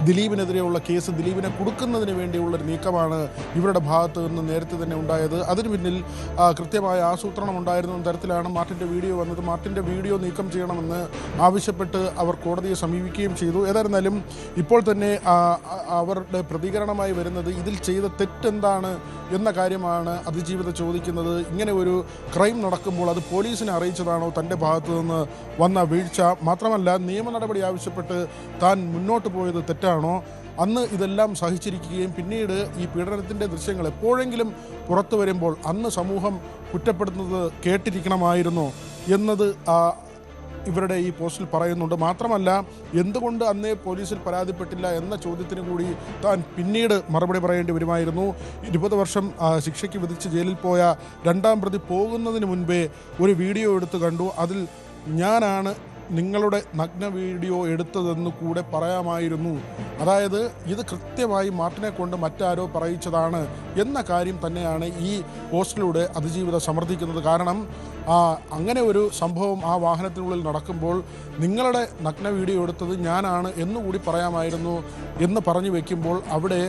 ദിലീപിനെതിരെയുള്ള കേസ്. ദിലീപിനെ കുടുക്കുന്നതിന് വേണ്ടിയുള്ളൊരു നീക്കമാണ് ഇവരുടെ ഭാഗത്ത് നിന്ന് നേരത്തെ തന്നെ ഉണ്ടായത്. അതിന് പിന്നിൽ കൃത്യമായ ആസൂത്രണം ഉണ്ടായിരുന്ന തരത്തിലാണ് മാർട്ടിൻ്റെ വീഡിയോ വന്നത്. മാർട്ടിൻ്റെ വീഡിയോ നീക്കം ചെയ്യണമെന്ന് ആവശ്യപ്പെട്ട് അവർ കോടതിയെ സമീപിക്കുകയും ചെയ്തു. ഏതായിരുന്നാലും ഇപ്പോൾ തന്നെ അവരുടെ പ്രതികരണമായി വരുന്നത് ഇതിൽ ചെയ്ത തെറ്റെന്താണ് എന്ന കാര്യമാണ് അതിജീവിത ചോദിക്കുന്നത്. ഇങ്ങനെ ഒരു ക്രൈം നടക്കുമ്പോൾ അത് പോലീസിനെ അറിയിച്ചതാണോ തൻ്റെ ഭാഗത്തു നിന്ന് വന്ന വീഴ്ച? മാത്രമല്ല, നിയമ നടപടി ആവശ്യപ്പെട്ട് താൻ മുന്നോട്ട് പോയത് തെറ്റാണോ? അന്ന് ഇതെല്ലാം സഹിച്ചിരിക്കുകയും പിന്നീട് ഈ പീഡനത്തിൻ്റെ ദൃശ്യങ്ങൾ എപ്പോഴെങ്കിലും പുറത്തു വരുമ്പോൾ അന്ന് സമൂഹം കുറ്റപ്പെടുത്തുന്നത് കേട്ടിരിക്കണമായിരുന്നു എന്നത് ഇവരുടെ ഈ പോസ്റ്റിൽ പറയുന്നുണ്ട്. മാത്രമല്ല, എന്തുകൊണ്ട് അന്നേ പോലീസിൽ പരാതിപ്പെട്ടില്ല എന്ന ചോദ്യത്തിന് കൂടി താൻ പിന്നീട് മറുപടി പറയേണ്ടി വരുമായിരുന്നു. 20 വർഷം ശിക്ഷയ്ക്ക് വിധിച്ച് ജയിലിൽ പോയ രണ്ടാം പ്രതി പോകുന്നതിന് മുൻപേ ഒരു വീഡിയോ എടുത്ത് കണ്ടു. അതിൽ ഞാനാണ് നിങ്ങളുടെ നഗ്ന വീഡിയോ എടുത്തതെന്ന് കൂടെ പറയാമായിരുന്നു. അതായത് ഇത് കൃത്യമായി മാർട്ടിനെ കൊണ്ട് മറ്റാരോ പറയിച്ചതാണ് എന്ന കാര്യം തന്നെയാണ് ഈ പോസ്റ്റിലൂടെ അതിജീവിത സമർത്ഥിക്കുന്നത്. കാരണം അങ്ങനെ ഒരു സംഭവം ആ വാഹനത്തിനുള്ളിൽ നടക്കുമ്പോൾ നിങ്ങളുടെ നഗ്ന വീഡിയോ എടുത്തത് ഞാനാണ് എന്നുകൂടി പറയാമായിരുന്നു എന്ന് പറഞ്ഞു വയ്ക്കുമ്പോൾ അവിടെ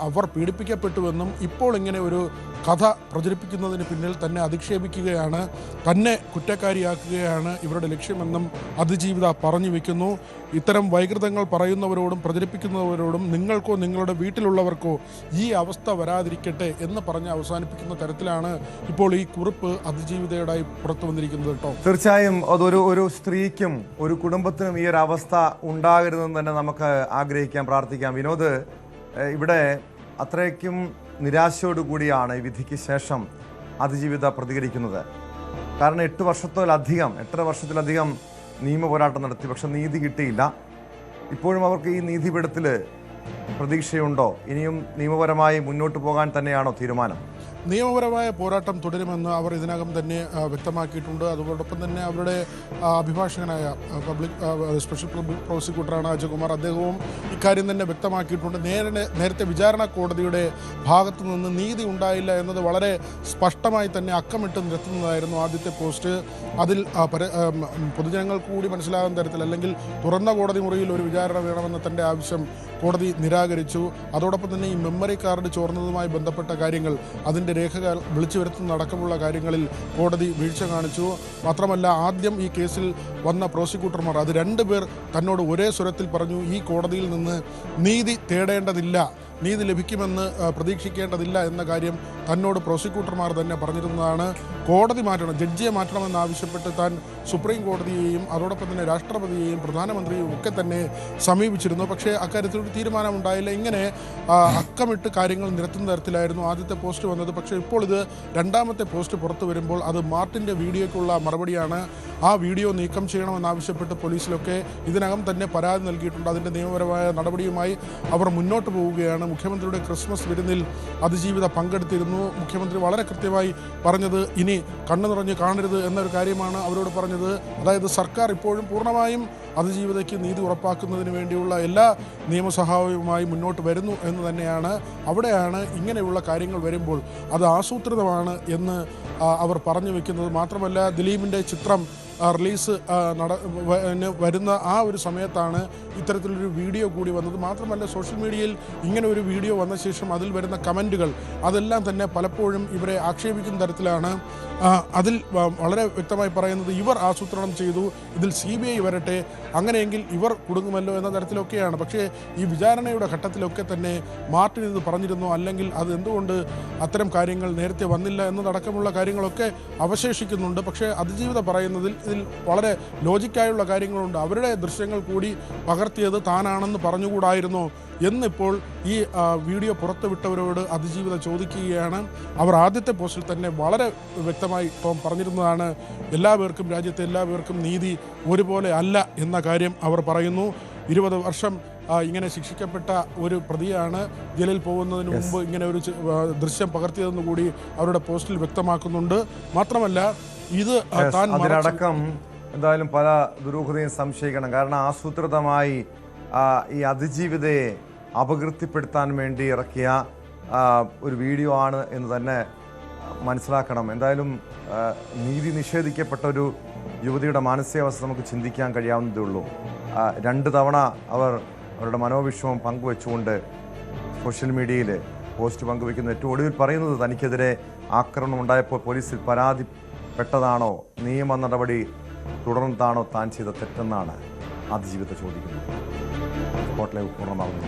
അവർ പീഡിപ്പിക്കപ്പെട്ടുവെന്നും ഇപ്പോൾ ഇങ്ങനെ ഒരു കഥ പ്രചരിപ്പിക്കുന്നതിന് പിന്നിൽ തന്നെ അധിക്ഷേപിക്കുകയാണ്, തന്നെ കുറ്റക്കാരിയാക്കുകയാണ് ഇവരുടെ ലക്ഷ്യമെന്നും അതിജീവിത പറഞ്ഞു വയ്ക്കുന്നു. ഇത്തരം വൈകൃതങ്ങൾ പറയുന്നവരോടും പ്രചരിപ്പിക്കുന്നവരോടും നിങ്ങൾക്കോ നിങ്ങളുടെ വീട്ടിലുള്ളവർക്കോ ഈ അവസ്ഥ വരാതിരിക്കട്ടെ എന്ന് പറഞ്ഞ് അവസാനിപ്പിക്കുന്ന തരത്തിലാണ് ഇപ്പോൾ ഈ കുറിപ്പ് അതിജീവിതയുടെയായി പുറത്തു വന്നിരിക്കുന്നത് കേട്ടോ. തീർച്ചയായും അതൊരു സ്ത്രീക്കും ഒരു കുടുംബത്തിനും ഈ ഒരു അവസ്ഥ ഉണ്ടാകരുതെന്ന് തന്നെ നമുക്ക് ആഗ്രഹിക്കാം, പ്രാർത്ഥിക്കാം. വിനോദ്, ഇവിടെ അത്രയ്ക്കും നിരാശയോടുകൂടിയാണ് ഈ വിധിക്ക് ശേഷം അതിജീവിത പ്രതികരിക്കുന്നത്. കാരണം 8 വർഷത്തിലധികം നിയമ പോരാട്ടം നടത്തി, പക്ഷെ നീതി കിട്ടിയില്ല. ഇപ്പോഴും അവർക്ക് ഈ നീതിപീഠത്തിൽ പ്രതീക്ഷയുണ്ടോ? ഇനിയും നിയമപരമായി മുന്നോട്ട് പോകാൻ തന്നെയാണോ തീരുമാനം? നിയമപരമായ പോരാട്ടം തുടരുമെന്ന് അവർ ഇതിനകം തന്നെ വ്യക്തമാക്കിയിട്ടുണ്ട്. അതോടൊപ്പം തന്നെ അവരുടെ അഭിഭാഷകനായ സ്പെഷ്യൽ പബ്ലിക് പ്രോസിക്യൂട്ടറാണ് അജയകുമാർ, അദ്ദേഹവും ഇക്കാര്യം തന്നെ വ്യക്തമാക്കിയിട്ടുണ്ട്. നേരത്തെ വിചാരണ കോടതിയുടെ ഭാഗത്തു നിന്ന് നീതി ഉണ്ടായില്ല എന്നത് വളരെ സ്പഷ്ടമായി തന്നെ അക്കമിട്ട് നിരത്തുന്നതായിരുന്നു ആദ്യത്തെ പോസ്റ്റ്. അതിൽ പൊതുജനങ്ങൾക്ക് കൂടി മനസ്സിലാകുന്ന തരത്തിൽ, അല്ലെങ്കിൽ തുറന്ന കോടതി മുറിയിൽ ഒരു വിചാരണ വേണമെന്ന തൻ്റെ ആവശ്യം കോടതി നിരാകരിച്ചു. അതോടൊപ്പം തന്നെ ഈ മെമ്മറി കാർഡ് ചോർന്നതുമായി ബന്ധപ്പെട്ട കാര്യങ്ങൾ, അതിൻ്റെ രേഖകൾ വിളിച്ചു വരുത്തുന്ന അടക്കമുള്ള കാര്യങ്ങളിൽ കോടതി വീഴ്ച കാണിച്ചു. മാത്രമല്ല, ആദ്യം ഈ കേസിൽ വന്ന പ്രോസിക്യൂട്ടർമാർ അത് 2 പേർ തന്നോട് ഒരേ സ്വരത്തിൽ പറഞ്ഞു, ഈ കോടതിയിൽ നിന്ന് നീതി തേടേണ്ടതില്ല, നീതി ലഭിക്കുമെന്ന് പ്രതീക്ഷിക്കേണ്ടതില്ല എന്ന കാര്യം തന്നോട് പ്രോസിക്യൂട്ടർമാർ തന്നെ പറഞ്ഞിരുന്നതാണ്. കോടതി മാറ്റണം, ജഡ്ജിയെ മാറ്റണമെന്നാവശ്യപ്പെട്ട് താൻ സുപ്രീം കോടതിയെയും അതോടൊപ്പം തന്നെ രാഷ്ട്രപതിയെയും പ്രധാനമന്ത്രിയെയും ഒക്കെ തന്നെ സമീപിച്ചിരുന്നു. പക്ഷേ അക്കാര്യത്തിൽ ഒരു തീരുമാനമുണ്ടായില്ല. ഇങ്ങനെ അക്കമിട്ട് കാര്യങ്ങൾ നിരത്തുന്ന തരത്തിലായിരുന്നു ആദ്യത്തെ പോസ്റ്റ് വന്നത്. പക്ഷേ ഇപ്പോൾ ഇത് രണ്ടാമത്തെ പോസ്റ്റ് പുറത്തു വരുമ്പോൾ അത് മാർട്ടിൻ്റെ വീഡിയോയ്ക്കുള്ള മറുപടിയാണ്. ആ വീഡിയോ നീക്കം ചെയ്യണമെന്നാവശ്യപ്പെട്ട് പോലീസിലൊക്കെ ഇതിനകം തന്നെ പരാതി നൽകിയിട്ടുണ്ട്. അതിൻ്റെ നിയമപരമായ നടപടിയുമായി അവർ മുന്നോട്ട് പോവുകയാണ്. മുഖ്യമന്ത്രിയുടെ ക്രിസ്മസ് വിരുന്നിൽ അതിജീവിത പങ്കെടുത്തിരുന്നു. ഉണ്ടായിരുന്നു. മുഖ്യമന്ത്രി വളരെ കൃത്യമായി പറഞ്ഞത് ഇനി കണ്ണു നിറഞ്ഞ് കാണരുത് എന്നൊരു കാര്യമാണ് അവരോട് പറഞ്ഞത്. അതായത് സർക്കാർ ഇപ്പോഴും പൂർണ്ണമായും അതിജീവിതയ്ക്ക് നീതി ഉറപ്പാക്കുന്നതിന് വേണ്ടിയുള്ള എല്ലാ നിയമസഹായവുമായി മുന്നോട്ട് വരുന്നു എന്ന് തന്നെയാണ്. അവിടെയാണ് ഇങ്ങനെയുള്ള കാര്യങ്ങൾ വരുമ്പോൾ അത് ആസൂത്രിതമാണ് എന്ന് അവർ പറഞ്ഞു വെക്കുന്നത്. മാത്രമല്ല, ദിലീപിൻ്റെ ചിത്രം റിലീസ് വരുന്ന ആ ഒരു സമയത്താണ് ഇത്തരത്തിലൊരു വീഡിയോ കൂടി വന്നത്. മാത്രമല്ല, സോഷ്യൽ മീഡിയയിൽ ഇങ്ങനെ ഒരു വീഡിയോ വന്ന ശേഷം അതിൽ വരുന്ന കമൻറ്റുകൾ അതെല്ലാം തന്നെ പലപ്പോഴും ഇവരെ ആക്ഷേപിക്കുന്ന തരത്തിലാണ്. അതിൽ വളരെ വ്യക്തമായി പറയുന്നത് ഇവർ ആസൂത്രണം ചെയ്തു, ഇതിൽ CBI വരട്ടെ, അങ്ങനെയെങ്കിൽ ഇവർ കുടുങ്ങുമല്ലോ എന്ന തരത്തിലൊക്കെയാണ്. പക്ഷേ ഈ വിചാരണയുടെ ഘട്ടത്തിലൊക്കെ തന്നെ മാർട്ടിൻ ഇത് പറഞ്ഞിരുന്നു, അല്ലെങ്കിൽ അത് എന്തുകൊണ്ട് അത്തരം കാര്യങ്ങൾ നേരത്തെ വന്നില്ല എന്നതടക്കമുള്ള കാര്യങ്ങളൊക്കെ അവശേഷിക്കുന്നുണ്ട്. പക്ഷേ അതിജീവിത പറയുന്നതിൽ ഇതിൽ വളരെ ലോജിക്കായുള്ള കാര്യങ്ങളുണ്ട്. അവരുടെ ദൃശ്യങ്ങൾ കൂടി പകർത്തിയത് താനാണെന്ന് പറഞ്ഞുകൂടായിരുന്നോ എന്നിപ്പോൾ ഈ വീഡിയോ പുറത്തുവിട്ടവരോട് അതിജീവിത ചോദിക്കുകയാണ്. അവർ ആദ്യത്തെ പോസ്റ്റിൽ തന്നെ വളരെ വ്യക്തമായി ടോം പറഞ്ഞിരുന്നതാണ്, എല്ലാവർക്കും രാജ്യത്തെ എല്ലാവർക്കും നീതി ഒരുപോലെ അല്ല എന്ന കാര്യം അവർ പറയുന്നു. 20 വർഷം ഇങ്ങനെ ശിക്ഷിക്കപ്പെട്ട ഒരു പ്രതിയാണ് ജയിലിൽ പോകുന്നതിന് മുമ്പ് ഇങ്ങനെ ഒരു ദൃശ്യം പകർത്തിയതെന്ന് കൂടി അവരുടെ പോസ്റ്റിൽ വ്യക്തമാക്കുന്നുണ്ട്. മാത്രമല്ല, ഇത് അതിനടക്കം എന്തായാലും പല ദുരൂഹതയും സംശയിക്കണം. കാരണം ആസൂത്രിതമായി ഈ അതിജീവിതയെ അപകീർത്തിപ്പെടുത്താൻ വേണ്ടി ഇറക്കിയ ഒരു വീഡിയോ ആണ് എന്ന് തന്നെ മനസ്സിലാക്കണം. എന്തായാലും നീതി നിഷേധിക്കപ്പെട്ട ഒരു യുവതിയുടെ മാനസികാവസ്ഥ നമുക്ക് ചിന്തിക്കാൻ കഴിയാവുന്നതേ ഉള്ളൂ. 2 തവണ അവരുടെ മനോവിഷമം പങ്കുവെച്ചുകൊണ്ട് സോഷ്യൽ മീഡിയയിൽ പോസ്റ്റ് പങ്കുവെക്കുന്നു. ഏറ്റവും ഒടുവിൽ പറയുന്നത് തനിക്കെതിരെ ആക്രമണം ഉണ്ടായപ്പോൾ പോലീസിൽ പരാതിപ്പെട്ടതാണോ, നിയമ നടപടി തുടർന്നതാണോ താൻ ചെയ്ത തെറ്റെന്നാണ് അതിജീവിത ചോദിക്കുന്നത്. കോട്ടയം പൂർണ്ണമാകുന്നു.